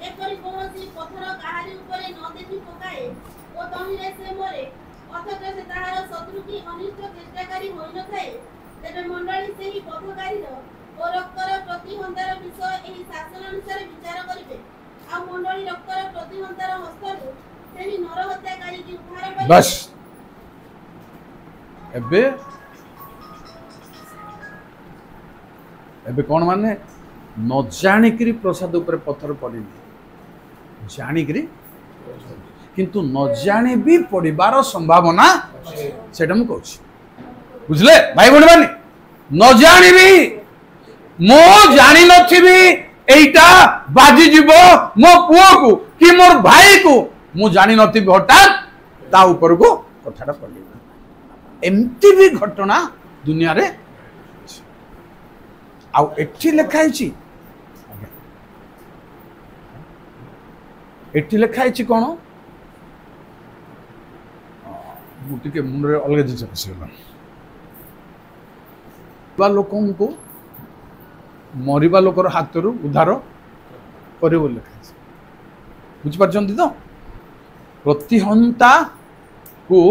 एकरी कोनोसी पत्थर काहारी ऊपर न देखि पकाए ओ तहिरे से मरे अथच से ताहार शत्रु की अनिष्ट चेष्टाकारी होई न थाए तेबे मंडली सेही पथकारी ओ रक्तर प्रतिहंतार विषय एही शासन अनुसार विचार करिवे आ मंडली रक्तर प्रतिहंतार हस्तरु सेही नर हत्याकारी की उद्धार करिवे। बस एबे एबे कोन माने न जानि करी प्रसाद ऊपर पत्थर पड़िनी जानि करी किंतु न जानि भी पड़िबार संभावना सेटा मु कहूछी बुझले भाई बहन माने न जानि भी मो जानि नथिबी एइटा बाजी जीवो मो पुओ को कि मोर भाई को मु जानि नथिबी हठात ता ऊपर को कथाटा पड़ि एमती भी घटना दुनिया रे आउ एठी लिखाई छी एठी लिखाई छी कोन मुटी के मुंड रे अलग जिस पसिला बा लोकों को मरिबा लोकर हाथरू उद्धार करे बोल लिखाई छी बुझ परछंती तो प्रतिहंता को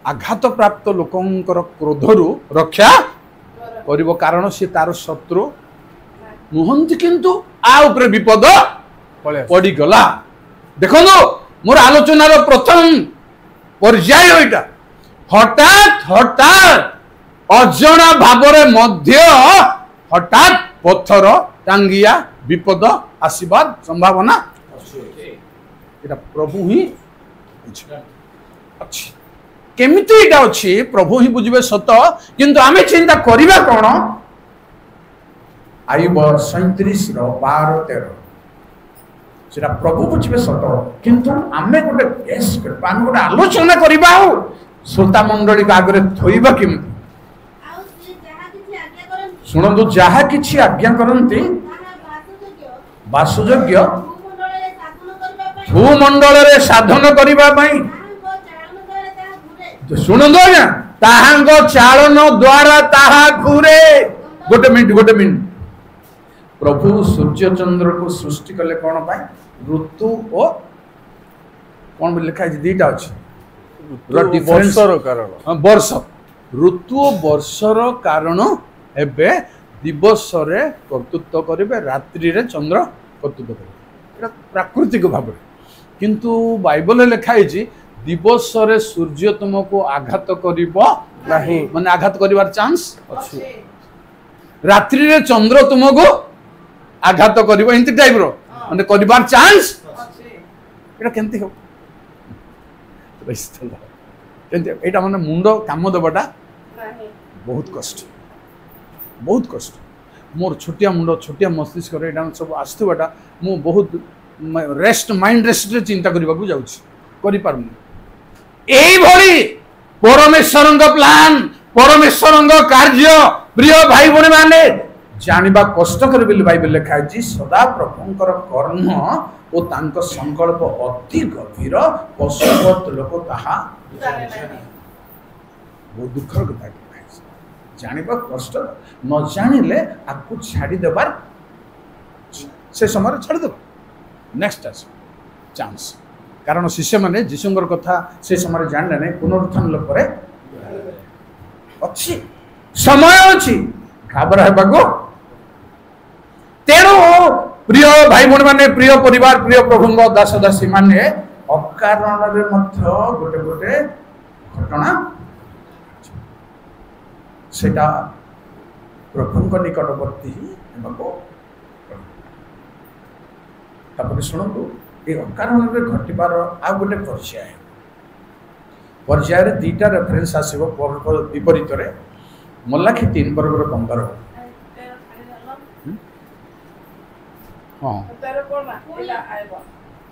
आघात प्राप्त लोकंकर क्रोधरु रक्षा करिबो कारण से तार शत्रु नुहंती किंतु आ ऊपर विपद पड़ी गला। देखो मोर आलोचनार प्रथम पर्याय एटा हठात हठात अजणा भावरे मध्य हठात पत्थर टांगिया विपद आशीर्वाद संभावना एटा प्रभु ही अच्छी केमिति एटा अछि प्रभु ही बुझिबे सत किंतु आमे चिंता करिबा कोन आयुब 37 रो 12 13 सेटा प्रभु बुझिबे सत किंतु आमे गोटे केस करबा गोटे आलोचना करिबा हो श्रोता मंडली का आगरे थोइबा किमिति आउ से जहा किछि आज्ञा करन सुनंदु जहा किछि आज्ञा करंती वासुयोग्य भूमंडल रे साधन करिबा पई शुणु आज्ञा ताहांग चालन द्वारा ताहा घूरे गोटे मिनट प्रभु सूर्य चंद्र को सृष्टि कले कौन पाए ऋतु और कौन भी लिखा है दीटा अच्छे वर्षर कारण वर्ष ऋतु और वर्षर कारण एबे दिवस रे कर्तृत्व करिवे रात्रि रे चंद्र कर्तृत्व करिवे एटा प्राकृतिक भाव किंतु बाइबल लिखा है दिवस रे सूर्य तुमको आघात करिबो नाही माने आघात करिवार चांस अछि रात्रि रे चंद्र तुमको आघात करिबो इंति टाइप रो माने करिवार चांस अछि एटा केनती हो केनती एटा माने मुंडो काम देबटा नाही बहुत कष्ट बहुत कष्ट मोर छोटिया मुंड छोटिया मस्तिष्क यहाँ सब आसवाटा मु बहुत रेस्ट माइंड रेस्ट चिंता करने को जाऊँगी परमेश्वर प्लान परमेश्वर कार्य प्रिय भाई भौणी माने जानिबा कष्टकर बोली बाइबल लिखा है सदा प्रभुंकर कर्म और तांको संकल्प अति गभीर पशुपत लोक ताहा बहुत दुखर कथा जानिबा कष्ट न जानिले आपको छाड़ी देबार से समय छाड़ी देबा नेक्स्ट चांस कारण शिष्य माने जीशुंकर कथा से समय जानले नहीं पुनरुत्थान लोक अच्छी समय अच्छी घाबरा हेबाको तेणु प्रिय भाई भौणी माने प्रिय परिवार प्रिय प्रभु दास दासी माने अकारण गोटे गोटे घटना सेटा प्रभु निकटवर्ती शुणु ये अकारण घटबार आ गोटे पर्याय दुईटा रेफरेन्स आसो विपरीत मल्लाखी 3 वर्ग 15 हाँ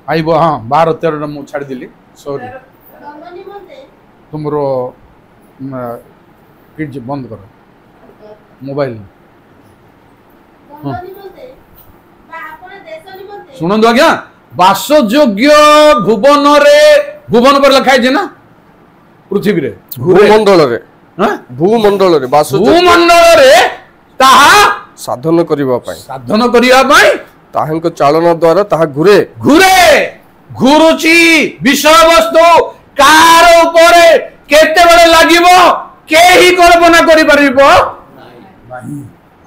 आइब हाँ 12-13 मुझे छाड़देली सॉरी तुमरो किड्स बंद करो मोबाइल शुणु आज्ञा बासयोग्य भुवन रे भुवन पर लिखाई ना पृथ्वी रे भूमंडल रे भूमंडल रे भूमंडल रे ताहा साधन करिबा पाई ताहांको चालन द्वारा ताहा घुरे घुरे घुरुची विषय वस्तु कार ऊपर केते बड़े लागिवो केही कल्पना करि परिबो नाही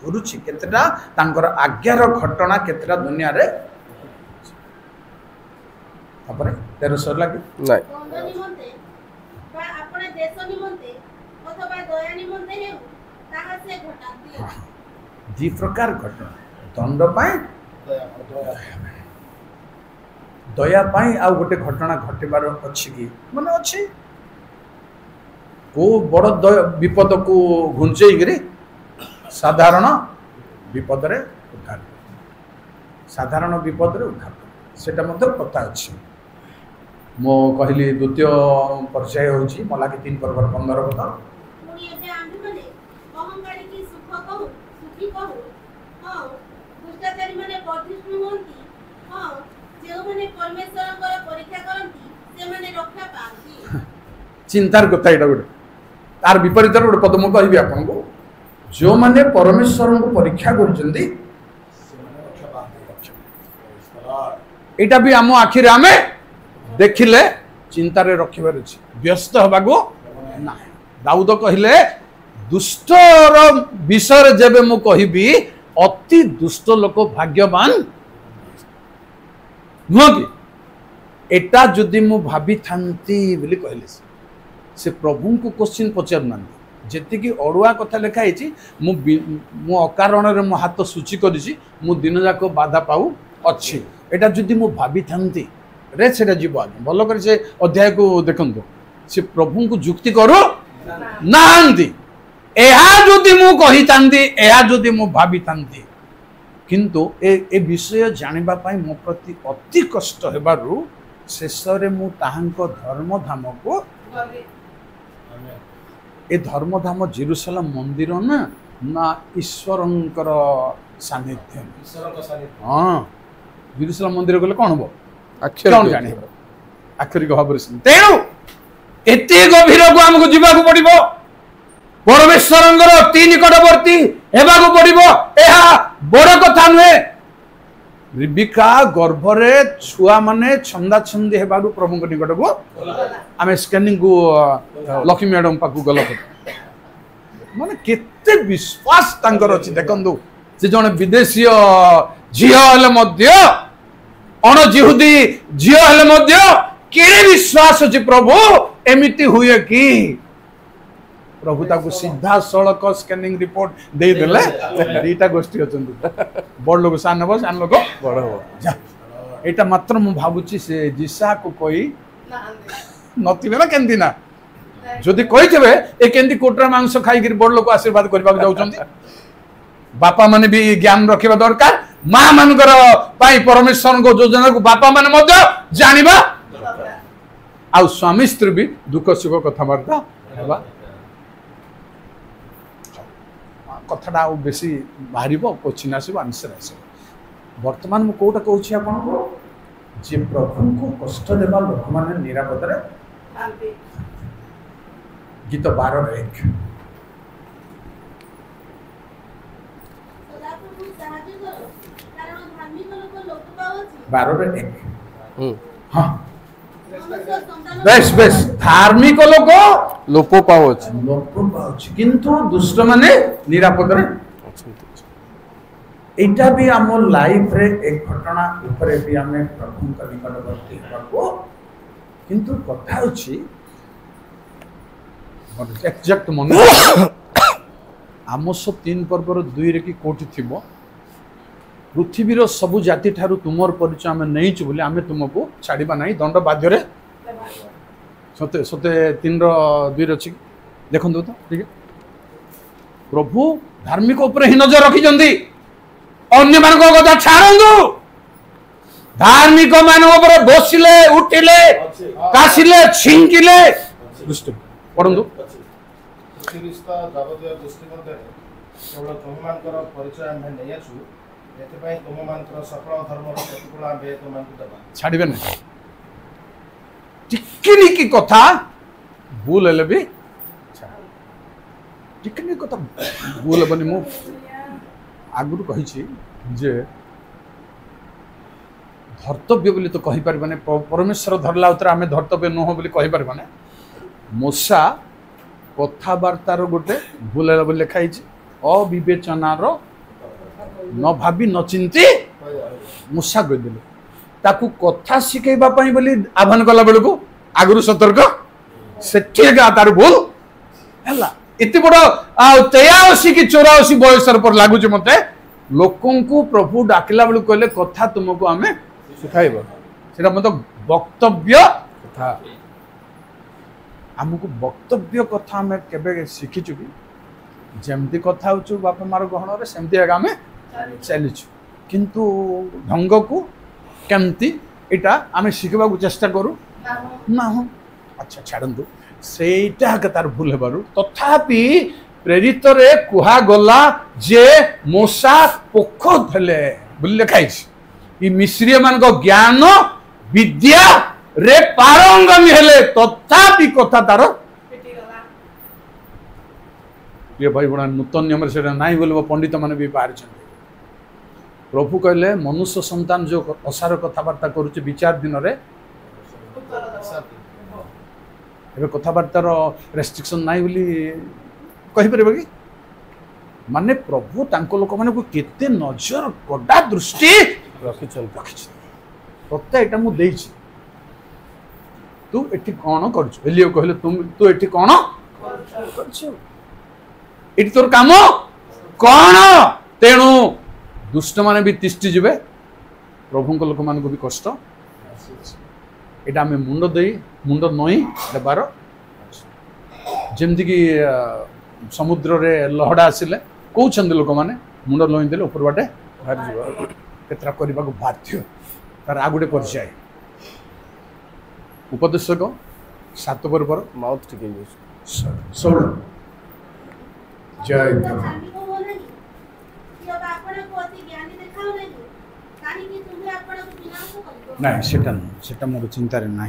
घुरुची केतेटा तांकर आज्ञार घटना केतेटा दुनिया रे तापरे 1300 लागी नाही अपने देश निमंते अथवा दया निमंते हेउ ताहा से घटाती जी प्रकार घटना दंड पाए दया पाई आ गोटे घटना घटबार अच्छी कि माने अच्छी को बड़ विपद को घुंचई गिरी साधारण विपद रे उद्धार साधारण विपद रे उद्धार सेटा मते कथा अछि मो कहली द्वितीय पर्याय होची मलाकी 3 पर्व 15 कथा मुनी एबे आंधु माने अहंकारी की सुख कहू सुखी कहू हां दुष्टाचारी माने प्रतिष्ठित होंती हां जे माने परमेश्वरଙ୍କର परीक्षा करंती से माने रक्षा पाती चिंतार कथा एटा गोटे तार विपरीत गोटे पद मु कहबी आपन को जो माने परमेश्वर को परीक्षा करजंदी एटा भी हम आखिर आमे देखिले चिंतारे रखिबार अछि व्यस्त हबागो ना दाऊद कहिले दुष्टर विषय जेबे मु कहिबी अति दुष्ट लोक भाग्यवान नुह कि एटा जदि मु भाभी थांती बोली कहले से प्रभु को क्वेश्चन पचार ना जेति कि अड़ुआ कथा लिखा है मु अकारण रे मो हाथ सूची करिछि मु दिन जाक बाधा पाऊ अछि एटा जदि मु भाभी थांती रे सेटा जीव भल कर से अध्याय को देखंतु से प्रभु को जुक्ति करो नांती एहा जदि मु कहि तांती एहा जदि मु भाभी तांती किंतु ए विषय जानिबा पाई मो प्रति अति कष्ट हेबारु शेष रे मु ताहांको धर्मधाम को ए धर्मधाम जेरुसलेम मंदिर ना ना ईश्वरंकर सानिध्य हाँ जेरुसलेम मंदिर गले कौन हम आक्षरिक भाव तेणु एत गभीर को आमको जीवाक पड़ो परमेश्वर अति निकटवर्ती हेबाक पड़ो यह बड़ कथा नुहे रिबिका गर्भरे छुआ माने छंदा छंदी हेबाक प्रभु निकट को आम स्कैनिंग को लक्ष्मी मैडम पाक गल माने केते विश्वास तांकर अछि देखंदु से जने विदेशी झियो हेले मध्य अणजिहुदी झियो हेले मध्य केड़े विश्वास अछि प्रभु एमिति हुए कि प्रभु ताकू सीधा सड़क स्कैनिंग रिपोर्ट दे देले दीटा गोष्ठी अछंती बड़ लोग सान हो सान लोग बड़ हो एटा मात्र मु भाबुची से जिसा को कोई नथिबे ना केंदी ना जदि कहिथबे ए केंदी कोटरा मांस खाई गिर बड़ लोग आशीर्वाद करबा जाउचंती बापा माने भी ज्ञान रखिबा दरकार मां मानकर पाई परमेश्वर को योजना को बापा माने मध्य जानिबा आ स्वामी स्त्री भी दुख सुख कथबार्ता हेबा कथाटा आ बेसी बाहर क्वेश्चन आसो आंसर आस बर्तमान मु कोटा कहूँ आपको जे प्रभु को कष्ट देवा लोक मैंने निरापद गीत 12:1 12:1 हाँ बेस बेस धार्मिक लोक लोप पाउछ किंतु दुष्ट माने निरापद एटा भी आम लाइफ रे एक घटना ऊपर भी आम प्रभु निकटवर्ती होगा किंतु कथा होची एक्जेक्ट मन आमस 3 पर्वर 2 रे कि कोठी थिबो पृथ्वीर सबु जाति ठारू तुमर परिचय आम नहीं बोले आम तुमको छाड़वा ना दंड बाध्य सते सते 3:2 अच्छी देखो तो ठीक है प्रभु धार्मिक उपर ही नजर रखी अन्य मान कथा छाड़ू धार्मिक मान बसिले उठिले काशिले छिंकिले पढ़ु केवल तुमମାନଙ୍କର ପରିଚୟ ଆମେ ନେଇ ଆଛୁ ଏଥିପାଇଁ ତୁମମାନଙ୍କର ସକଳ ଧର୍ମର ପ୍ରତିକୂଳ ଆମେ ତୁମମାନଙ୍କୁ ଦେବା ଛାଡ଼ିବେ ନାହିଁ ଟିକିନିକି କଥା ଭୁଲ ହେଲେ ବି ଟିକିନିକି କଥା ଭୁଲ ହେବନି ମୁଁ ଆଗରୁ କହିଛି ଯେ ଧର୍ତ୍ତବ୍ୟ ବୋଲି ତ କହିପାରିବାନି ପରମେଶ୍ୱର ଧରିଲା ଉତରେ ଆମେ ଧର୍ତ୍ତବ୍ୟ ନୁହଁ ବୋଲି କହିପାରିବାନି ମୂଷା କଥାବାର୍ତ୍ତାର ଗୋଟେ ଭୁଲ ହେଲା ବୋଲି ଲେଖା ହେଇଛି अविवेचनार न भावी न चिंती मूषा कहीदेले ताकू कथा शिखेबा पई बोली आह्वान कला बेलू आगु सतर्क से तार भूल है इतनी बड़ 83 कि 84 बयस पर लगुच मत लोकं को प्रभु डाकिला बेलू कहले कथा तुमको आम शिखाइब से मत वक्तव्य कथा आमको वक्तव्य कथा आम केबे शिखीचु कि जमती कथा हो बापा मार गहन सेमती आम चलीचु किंतु ढंग को केमती इटा आम शिखा चेष्टा करूँ ना अच्छा छाड़ू सेटा तार भूल हेबारु तथापि प्रेरित रे कुहा गला जे मूषा पोख थले बोली लिखाई मिश्रीय मान ज्ञान विद्या रे पारंगमी हेले तथापि कथा तार ये भाई बड़ा नूतन नियम से नाई बोल पंडित मैंने भी बाहर प्रभु कहले मनुष्य संतान जो असार कथबार्ता करुचे विचार दिन रे कथबार्तार रेस्ट्रिक्शन नाई बोली कहि परबे कि माने प्रभु तांको लोक माने को केते नजर कड़ा दृष्टि रखिछन तते एटा मु देछि तू एठी कोन करछु एलियो कहले तू एठी कोन करछु एटी तोर काम कौन तेणु दुष्ट माने भी तिष्टि जीवे प्रभु लोक मान को भी कष्ट यहाँ आम मुंड नई देवार जमती कि समुद्र रे लहड़ा आसिले कौन लोक मैंने मुंड नई देले ऊपर बाटे बाहर जा करने को बाध्य तार आ गोटे परिचय उपदेशक 7 पर्वर माउथ ठीक सोल जय नहीं सेटा मोर चिंतार ना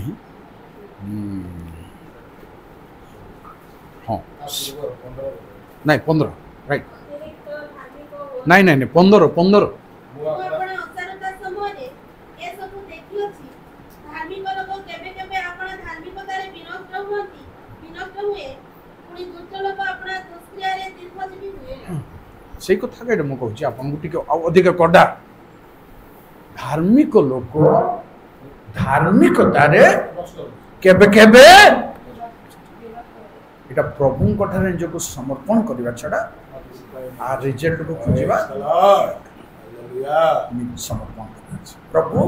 हाँ नहीं 15 राइट नहीं नहीं नहीं 15 से कथा कहीं मुझे आपको अधिक कड़ा धार्मिक लोक धार्मिकतार केबे केबे इटा प्रभु ठारे निजको समर्पण करने छड़ा आ रिजल्ट को खोजा समर्पण प्रभु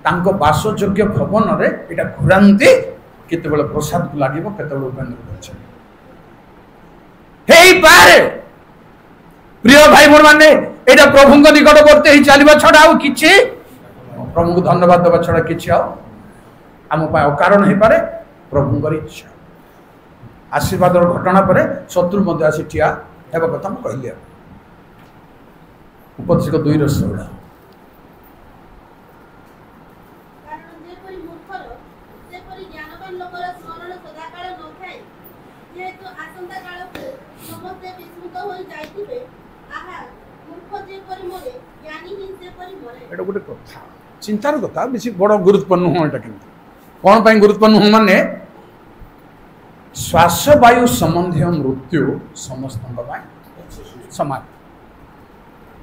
तांको बासयोग्य भवन रे इटा घुरांती केते प्रसाद को लगे केते उपेन्द्र प्रिय भाई भौणी माने एटा प्रभु निकटवर्ती ही चलवा छड़ा आउ किछि प्रभु को धन्यवाद देवा छड़ा किछि आम अकारण हो पारे प्रभुंकर इच्छा आशीर्वाद घटना पर शत्रु मध्य आसी ठिया हेबा कथा मैं कहली उपदेश 2:16 गोटे कथा चिंतार कथा बेसी बड़ गुरुत्वपूर्ण नुह एटा किंतु कौन पाई गुरुत्वपूर्ण नुह माने श्वास वायु संबंधी मृत्यु समस्त समान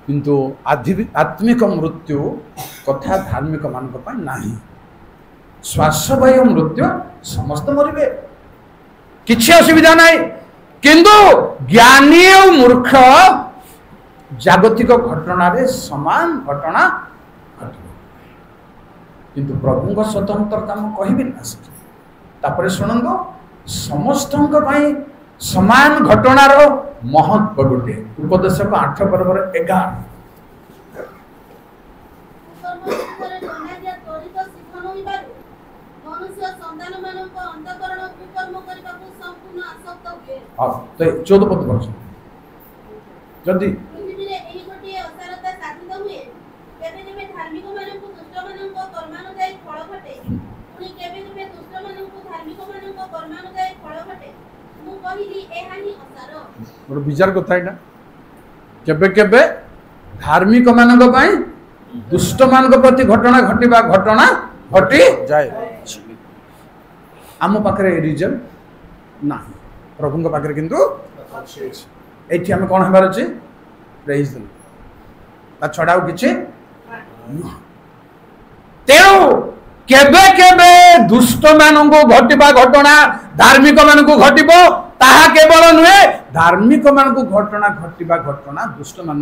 किंतु आत्मिक मृत्यु कथा धार्मिक मान नहीं श्वास वायु मृत्यु समस्त मरबे किसी असुविधा नहीं किंतु ज्ञानी और मूर्ख जागतिक घटना रे समान घटना घटना किंतु प्रभु को स्वतंत्रता मैं कहबी ना तापर शुणु समस्त समान घटनार महत्व गोटे उपदेश 8 पर्व 11 तो 14 पद वर्ष जदि विचार कथा यहाँ केबे केबे धार्मिक मान दुष्ट मान प्रति घटना घटवा घटना घटी जाए आम पाखे रिजन ना प्रभु पाखे किंतु ये आम कौन हबार अच्छे प्रेज छड़ा कि तेणु केबे केबे दुष्ट मान घटवा घटना धार्मिक मान घटब ताहा केवल नुहे धार्मिक मान घटना घटवा घटना दुष्ट मान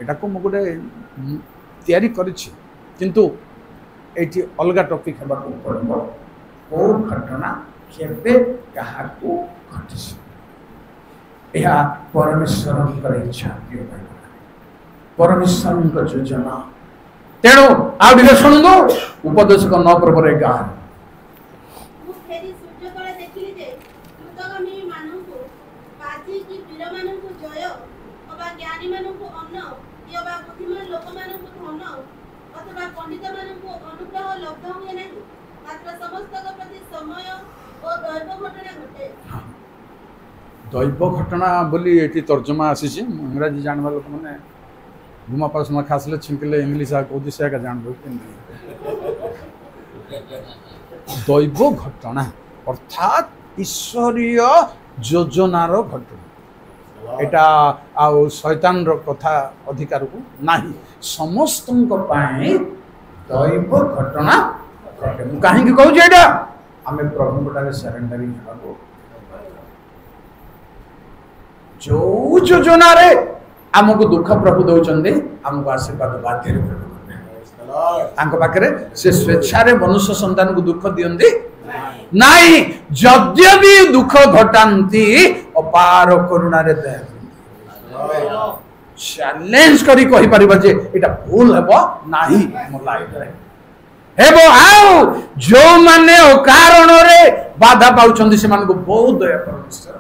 एटा को मु गोटे तैयारी करिछि किंतु एठी अलगा टॉपिक हेबा को पड़बो ओ घटना केबे काहाकू घटिछि एहा परमेश्वरंकर इच्छा परमेश्वरंकर योजना तेणु आ दिले सुनदो उपदेश को 9 पर्व 11 दैव घटना बोली ये तर्जमा आसी इंग्राजी जानवा लोक मैंने घुमा पास खासले छिंकले इंग्लिश कौदी से जान दैव घटना अर्थात ईश्वरीय योजनार घटना एटा आ शैतान कथा अधिकार को नहीं समस्त दैव घटना कहीं कहूँ ये आम प्रभु सरेंडरिंग जो योजना रे आमको दुख प्रभु दौरान आमको आशीर्वाद बाध्य पाखे से स्वेच्छा मनुष्य संतान को दुख दियंती नहीं यद्यपि दुख घटाती अपार करुणा रे चैलेंज करी कहि परिबा जे एटा भूल हेबो नाही मो लाइफ रे हेबो आउ जो माने ओ कारण रे बाधा पाउछंदी से मानको बहुत दया परमेश्वर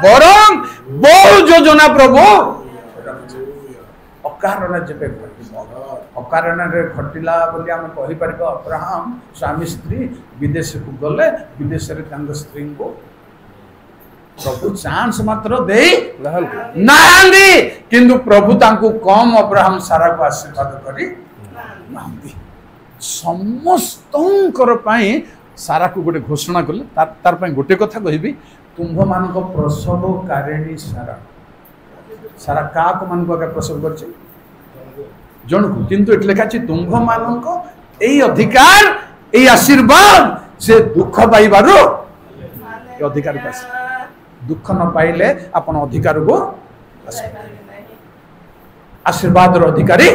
बरं बहु योजना प्रभु अकारण जेबे अकारण रे घटिला बोली आम कहि परबो अब्राहम स्वामी स्त्री विदेश को गले विदेश रे तांग स्त्री को प्रभु चांस मात्र दे नांदी किंतु प्रभु तांको कम अब्राहम सारा को आशीर्वाद करी नांदी समस्तंकर पई सारा को गोटे घोषणा कले तार पई गोटे कथा कहिबी तुम्भ मान को प्रसव कारिणी सारा सारा का को मान को प्रसव करछे जन को किंतु एट लेखा छी तुम्भ मान को एई अधिकार एई आशीर्वाद से दुख पाइबारो ए अधिकार पास दुख न पाइले अपन अधिकार को आशीर्वाद रो अधिकारी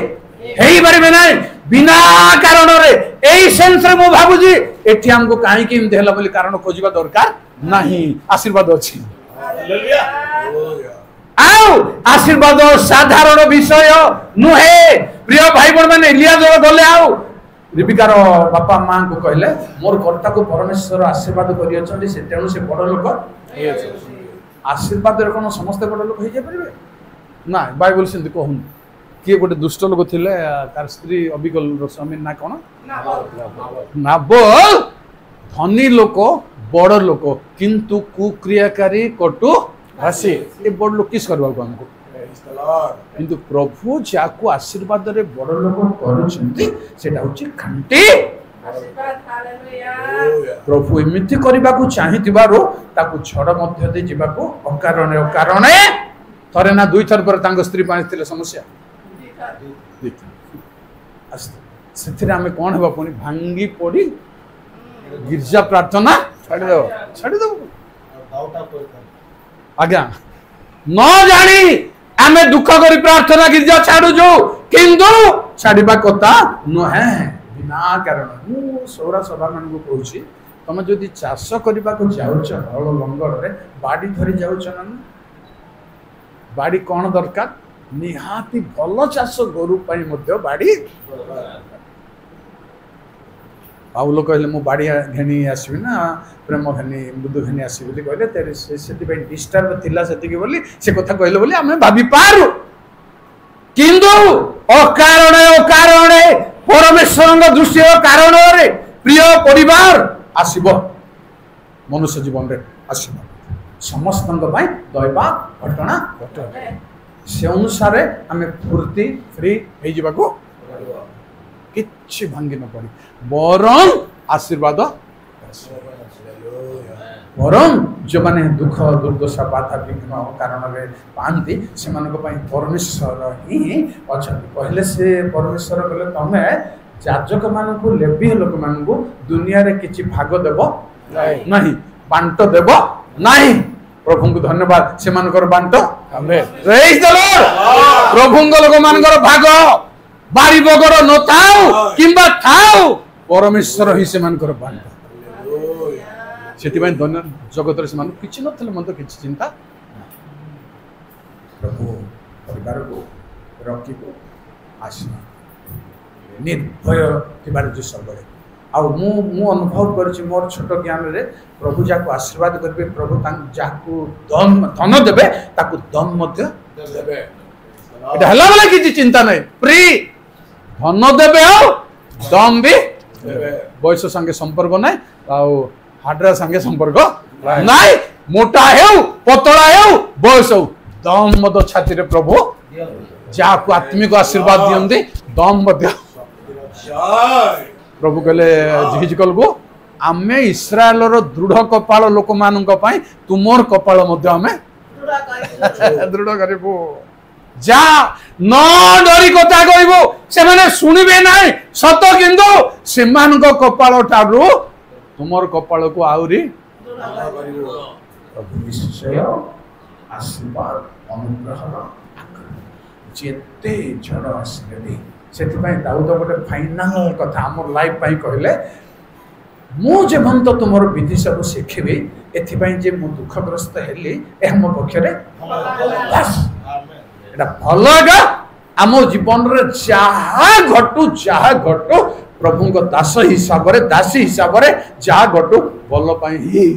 हेई परिबे नाही बिना कारण रे एई सेंस रे मो भाबुजी एठी हमको काहे कि इम देहला बोली कारण खोजिबा दरकार नहीं आशीर्वाद अछि ଆଉ ଆଶୀର୍ବାଦ ସାଧାରଣ ବିଷୟ ନୁହେଁ। ପ୍ରିୟ ଭାଇ ଭଉଣୀ ମାନେ, ଏଲିଆଜର ଗଲେ ଆଉ ରିବିକାର ବାପା ମାଙ୍କୁ କହିଲେ ମୋର କର୍ତ୍ତାକୁ ପରମେଶ୍ୱର ଆଶୀର୍ବାଦ କରିଅଛନ୍ତି, ସେ ତେଣୁ ସେ ବଡ଼ ଲୋକ। ଆଶୀର୍ବାଦରେ କ'ଣ ସମସ୍ତେ ବଡ଼ ଲୋକ ହେଇଯାଇପାରିବେ? ନା, ବାଇବଲ ସେମିତି କହୁନି। କିଏ ଗୋଟେ ଦୁଷ୍ଟ ଲୋକ ଥିଲେ, ତାର ସ୍ତ୍ରୀ ଅବିଗଲର ସ୍ୱାମୀ ନା କ'ଣ, ନାବୋଲ, ଧନୀ ଲୋକ, ବଡ଼ ଲୋକ, କିନ୍ତୁ କୁକ୍ରିୟାକାରୀ, କଟୁ ଭାଷୀ। ଏ ବଡ଼ ଲୋକ କିସ୍ କରିବାକୁ ଆମକୁ? କିନ୍ତୁ ପ୍ରଭୁ ଯାହାକୁ ଆଶୀର୍ବାଦରେ ବଡ଼ ଲୋକ କରୁଛନ୍ତି ସେଟା ହଉଛି ଖାଣ୍ଟି। ପ୍ରଭୁ ଏମିତି କରିବାକୁ ଚାହିଁଥିବାରୁ ତାକୁ ଝଡ଼ ମଧ୍ୟ ଦେଇ ଯିବାକୁ ଅକାରଣେ ଥରେ ନା ଦୁଇଥର ପରେ ତାଙ୍କ ସ୍ତ୍ରୀ ପାଇଁ ଥିଲେ ସମସ୍ୟା। ସେଥିରେ ଆମେ କ'ଣ ହେବା ପୁଣି? ଭାଙ୍ଗି ପଡ଼ି ଗିର୍ଜା ପ୍ରାର୍ଥନା ଛାଡ଼ିଦେବ। ଆଜ୍ଞା, ନ ଜାଣି ଆମେ ଦୁଃଖ କରି ପ୍ରାର୍ଥନା ଗିର୍ଜା ଛାଡୁଛୁ, କିନ୍ତୁ ଛାଡ଼ିବା କଥା ନୁହେଁ ବିନା କାରଣ। ମୁଁ ସୌରା ସଭା ମାନଙ୍କୁ କହୁଛି, ତମେ ଯଦି ଚାଷ କରିବାକୁ ଯାଉଛ ହଳ ଲଙ୍ଗଳରେ, ବାଡ଼ି ଧରି ଯାଉଛ ନା? ବାଡ଼ି କ'ଣ ଦରକାର? ନିହାତି ଭଲ ଚାଷ ଗୋରୁ ପାଇଁ ମଧ୍ୟ ବାଡ଼ି। ପାଉଲ କହିଲେ ମୁଁ ବାଡ଼ି ଘେନି ଆସିବି ନା ପ୍ରେମ ଘେନି ମୃଦୁ ଘେନି ଆସିବି ବୋଲି କହିଲେ, ସେଥିପାଇଁ ଡିଷ୍ଟର୍ବ ଥିଲା ସେତିକି ବୋଲି ସେ କଥା କହିଲେ ବୋଲି ଆମେ ଭାବିପାରୁ। କିନ୍ତୁ ଅକାରଣେ ପରମେଶ୍ୱରଙ୍କ ଦୃଷ୍ଟିର କାରଣରେ ପ୍ରିୟ ପରିବାର ଆସିବ, ମନୁଷ୍ୟ ଜୀବନରେ ଆସିବ। ସମସ୍ତଙ୍କ ପାଇଁ ଦୈବା ଘଟଣା ଘଟେ। ସେ ଅନୁସାରେ ଆମେ ଫୁର୍ତ୍ତି ଫ୍ରି ହେଇଯିବାକୁ କିଛି ଭାଙ୍ଗି ନ ପଡି, ବରଂ ଆଶୀର୍ବାଦ, ବରଂ ଯେଉଁମାନେ ଦୁଃଖ ଦୁର୍ଦ୍ଦଶା ବାଧା ବିଘ୍ନ କାରଣରେ ପାଆନ୍ତି ସେମାନଙ୍କ ପାଇଁ ପରମେଶ୍ୱର ହିଁ ଅଛନ୍ତି। କହିଲେ ସେ ପରମେଶ୍ୱର କହିଲେ ତମେ ଯାଜକ ମାନଙ୍କୁ, ଲେବୀୟ ଲୋକମାନଙ୍କୁ ଦୁନିଆରେ କିଛି ଭାଗ ଦେବ ନାହିଁ, ବାଣ୍ଟ ଦେବ ନାହିଁ। ପ୍ରଭୁଙ୍କୁ ଧନ୍ୟବାଦ, ସେମାନଙ୍କର ବାଣ୍ଟ ପ୍ରଭୁଙ୍କ ଲୋକମାନଙ୍କର ଭାଗ ବାରି ବଗର ନଥାଉ କିମ୍ବା ଥାଉ, ପରମେଶ୍ୱର ହିଁ ସେମାନଙ୍କର ବାଣ୍ଟ। ସେଥିପାଇଁ ଧନ୍ୟ ଜଗତରେ ସେମାନଙ୍କୁ କିଛି ନଥିଲେ ମଧ୍ୟ କିଛି ଚିନ୍ତା। ପ୍ରଭୁ ପରିବାରକୁ ରଖିବୁ, ଆସିବ ନିର୍ଭୟ ଥିବାର ଯେ ସବୁବେଳେ। ଆଉ ମୁଁ ଅନୁଭବ କରିଛି ମୋର ଛୋଟ ଜ୍ଞାନରେ, ପ୍ରଭୁ ଯାହାକୁ ଆଶୀର୍ବାଦ କରିବେ, ପ୍ରଭୁ ଯାହାକୁ ଧନ ଦେବେ ତାକୁ ଦମ୍ ମଧ୍ୟ ଦେବେ। ଏଇଟା ହେଲା ବେଳେ କିଛି ଚିନ୍ତା ନାହିଁ, ଫ୍ରି ଧନ ଦେବେ ଆଉ ଦମ୍ ବି ଦେବେ। ବୟସ ସାଙ୍ଗେ ସମ୍ପର୍କ ନାହିଁ, ଆଉ ହାଡରା ସାଙ୍ଗେ ସମ୍ପର୍କ ନାହିଁ। ମୋଟା ହେଉ ପତଳା ହେଉ ବୟସ ହେଉ, ଦମ୍ ମଧ୍ୟ ଛାତିରେ ପ୍ରଭୁ ଯାହାକୁ ଆତ୍ମିକ ଆଶୀର୍ବାଦ ଦିଅନ୍ତି ଦମ୍ ମଧ୍ୟ। ପ୍ରଭୁ କହିଲେ ଜିହିଜକଲକୁ, ଆମେ ଇସ୍ରାଏଲର ଦୃଢ କପାଳ ଲୋକମାନଙ୍କ ପାଇଁ ତୁମର କପାଳ ମଧ୍ୟ ଆମେ ଦୃଢ କରିବୁ। ଯା ନ ଡରି କଥା କହିବୁ, ସେମାନେ ଶୁଣିବେ ନାହିଁ ସତ, କିନ୍ତୁ ସେମାନଙ୍କ କପାଳ ଠାରୁ ତୁମର କପାଳକୁ ଆହୁରି ପ୍ରଭୁ ନିଶ୍ଚୟ ଆଶୀର୍ବାଦ ଅନୁଗ୍ରହର ଯେତେ ଝଡ଼ ଆସିଲେ ବି। ସେଥିପାଇଁ ଦାଉଦ ଗୋଟେ ଫାଇନାଲ କଥା ଆମର ଲାଇଫ ପାଇଁ କହିଲେ, ମୁଁ ଯେପର୍ଯ୍ୟନ୍ତ ତୁମର ବିଧି ସବୁ ଶିଖିବି, ଏଥିପାଇଁ ଯେ ମୁଁ ଦୁଃଖଗ୍ରସ୍ତ ହେଲି, ଏହା ମୋ ପକ୍ଷରେ ଏଟା ଭଲ। ଏକା ଆମ ଜୀବନରେ ଯାହା ଘଟୁ ପ୍ରଭୁଙ୍କ ଦାସ ହିସାବରେ, ଦାସୀ ହିସାବରେ ଯାହା ଘଟୁ ଭଲ ପାଇଁ ହିଁ,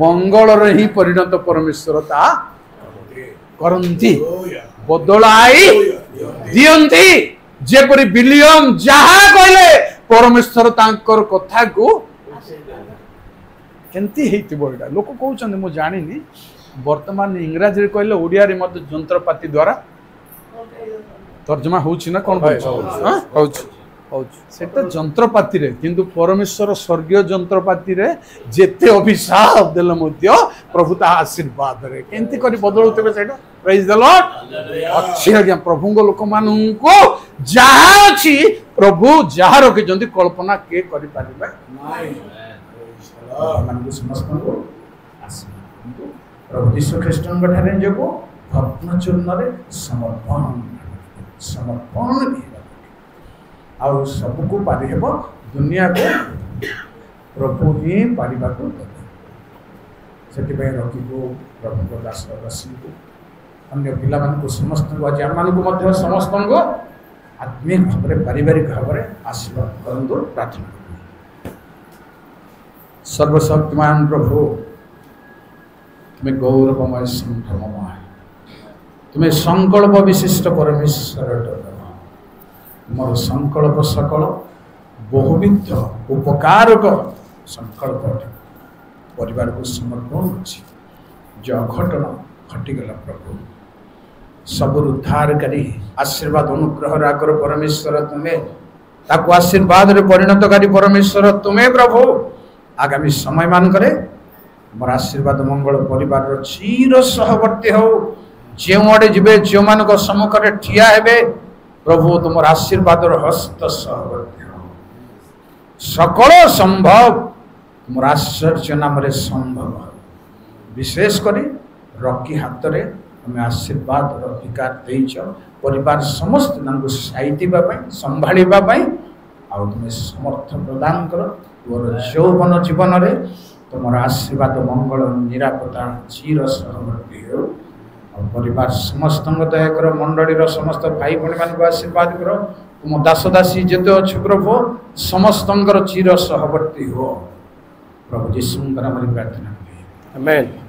ମଙ୍ଗଳରେ ହିଁ ପରିଣତ ପରମେଶ୍ୱର ତାହା କରନ୍ତି, ବଦଳାଇ ଦିଅନ୍ତି। ଯେପରି ବିଲିୟମ ଯାହା କହିଲେ ପରମେଶ୍ୱର ତାଙ୍କର କଥାକୁ କେମିତି ହେଇଥିବ, ଏଇଟା ଲୋକ କହୁଛନ୍ତି, ମୁଁ ଜାଣିନି। ବର୍ତ୍ତମାନ ଇଂରାଜୀରେ କହିଲେ ଓଡ଼ିଆରେ ମଧ୍ୟ ଯନ୍ତ୍ରପାତି ଦ୍ୱାରା ତର୍ଜମା ହଉଛି ନା କ'ଣ ହଉଛି? ସେଟା ଯନ୍ତ୍ରପାତିରେ, କିନ୍ତୁ ପରମେଶ୍ୱର ସ୍ୱର୍ଗୀୟ ଯନ୍ତ୍ରପାତିରେ ଯେତେ ଅଭିଶାପ ଦେଲେ ମଧ୍ୟ ପ୍ରଭୁ ତାହା ଆଶୀର୍ବାଦରେ କେମିତି କରି ବଦଳଉଥିବେ ସେଇଟା। ପ୍ରେଜ୍ ଦ ଲର୍ଡ। ଅଛି ଆଜ୍ଞା, ପ୍ରଭୁଙ୍କ ଲୋକମାନଙ୍କୁ ଯାହା ଅଛି, ପ୍ରଭୁ ଯାହା ରଖିଛନ୍ତି କଳ୍ପନା କିଏ କରିପାରିବେ ନାହିଁ। ସମସ୍ତଙ୍କୁ ପ୍ରଭୁ ଯୀଶୁ ଖ୍ରୀଷ୍ଟଙ୍କ ଠାରେ ଯୋଗୁଁ ଭଗ୍ନ ଚୂର୍ଣ୍ଣରେ ସମର୍ପଣ ଆଉ ସବୁକୁ ପାରିହେବ, ଦୁନିଆକୁ ପ୍ରଭୁ ହିଁ ପାରିବାକୁ ଦେବେ। ସେଥିପାଇଁ ରଖିକୁ ପ୍ରଭୁଙ୍କ ଦାସଦାସୀଙ୍କୁ ଅନ୍ୟ ପିଲାମାନଙ୍କୁ ସମସ୍ତଙ୍କୁ ଆଜି ଆମମାନଙ୍କୁ ମଧ୍ୟ ସମସ୍ତଙ୍କୁ ଆତ୍ମିକ ଭାବରେ ପାରିବାରିକ ଭାବରେ ଆଶୀର୍ବାଦ କରନ୍ତୁ ପ୍ରାର୍ଥନା କରୁ। ସର୍ବଶକ୍ତିମାନ ପ୍ରଭୁ ତୁମେ ଗୌରବମୟ ସମ୍ଭ୍ରମମୟ, ତୁମେ ସଂକଳ୍ପ ବିଶିଷ୍ଟ ପରମେଶ୍ୱର। ତୁମର ସଂକଳ୍ପ ସକଳ ବହୁବିଧ ଉପକାରକ ସଂକଳ୍ପ ପରିବାରକୁ ସମର୍ପଣ ଅଛି। ଯେ ଅଘଟଣ ଘଟିଗଲା ପ୍ରଭୁ, ସବୁରୁ ଉଦ୍ଧାରକାରୀ ଆଶୀର୍ବାଦ ଅନୁଗ୍ରହର ଆଗର ପରମେଶ୍ୱର ତୁମେ, ତାକୁ ଆଶୀର୍ବାଦରେ ପରିଣତକାରୀ ପରମେଶ୍ୱର ତୁମେ ପ୍ରଭୁ। ଆଗାମୀ ସମୟ ମାନଙ୍କରେ ମୋର ଆଶୀର୍ବାଦ ମଙ୍ଗଳ ପରିବାରର ଚିର ସହବର୍ତ୍ତୀ ହଉ। ଯେଉଁଆଡ଼େ ଯିବେ, ଯେଉଁମାନଙ୍କ ସମ୍ମୁଖରେ ଠିଆ ହେବେ, ପ୍ରଭୁ ତୁମର ଆଶୀର୍ବାଦର ହସ୍ତ ସହବର୍ତ୍ତୀ ହଉ। সকল সম্ভব তোমার আশ্চর্য নামে সম্ভব। বিশেষ করে রকি হাতরে তুমি আশীর্বাদ অধিকার দেইছ পরিবার সমস্ত তাଙ୍କୁ সাইতিবা পাই সম্ভাଳିବା পাই ଆଉ তুমি সমর্থ প্রদান কর। তোর যৌবন জীবନରେ তোমার আশীর্বাদ মঙ্গল নিরাপত্তা চির সহবর্তী ହେଉ। ଆଉ ପରିବାର ସମସ୍ତଙ୍କ ଦୟା କର। ମଣ୍ଡଳୀର ସମସ୍ତ ଭାଇ ଭଉଣୀମାନଙ୍କୁ ଆଶୀର୍ବାଦ କର। ତୁମ ଦାସ ଦାସୀ ଯେତେ ଅଛୁ ପ୍ରଭୁ ସମସ୍ତଙ୍କର ଚିର ସହବର୍ତ୍ତୀ ହୁଅ। ପ୍ରଭୁ ଯୀଶୁଙ୍କ ନାମରେ ପ୍ରାର୍ଥନା କରେ। ଆମେନ୍।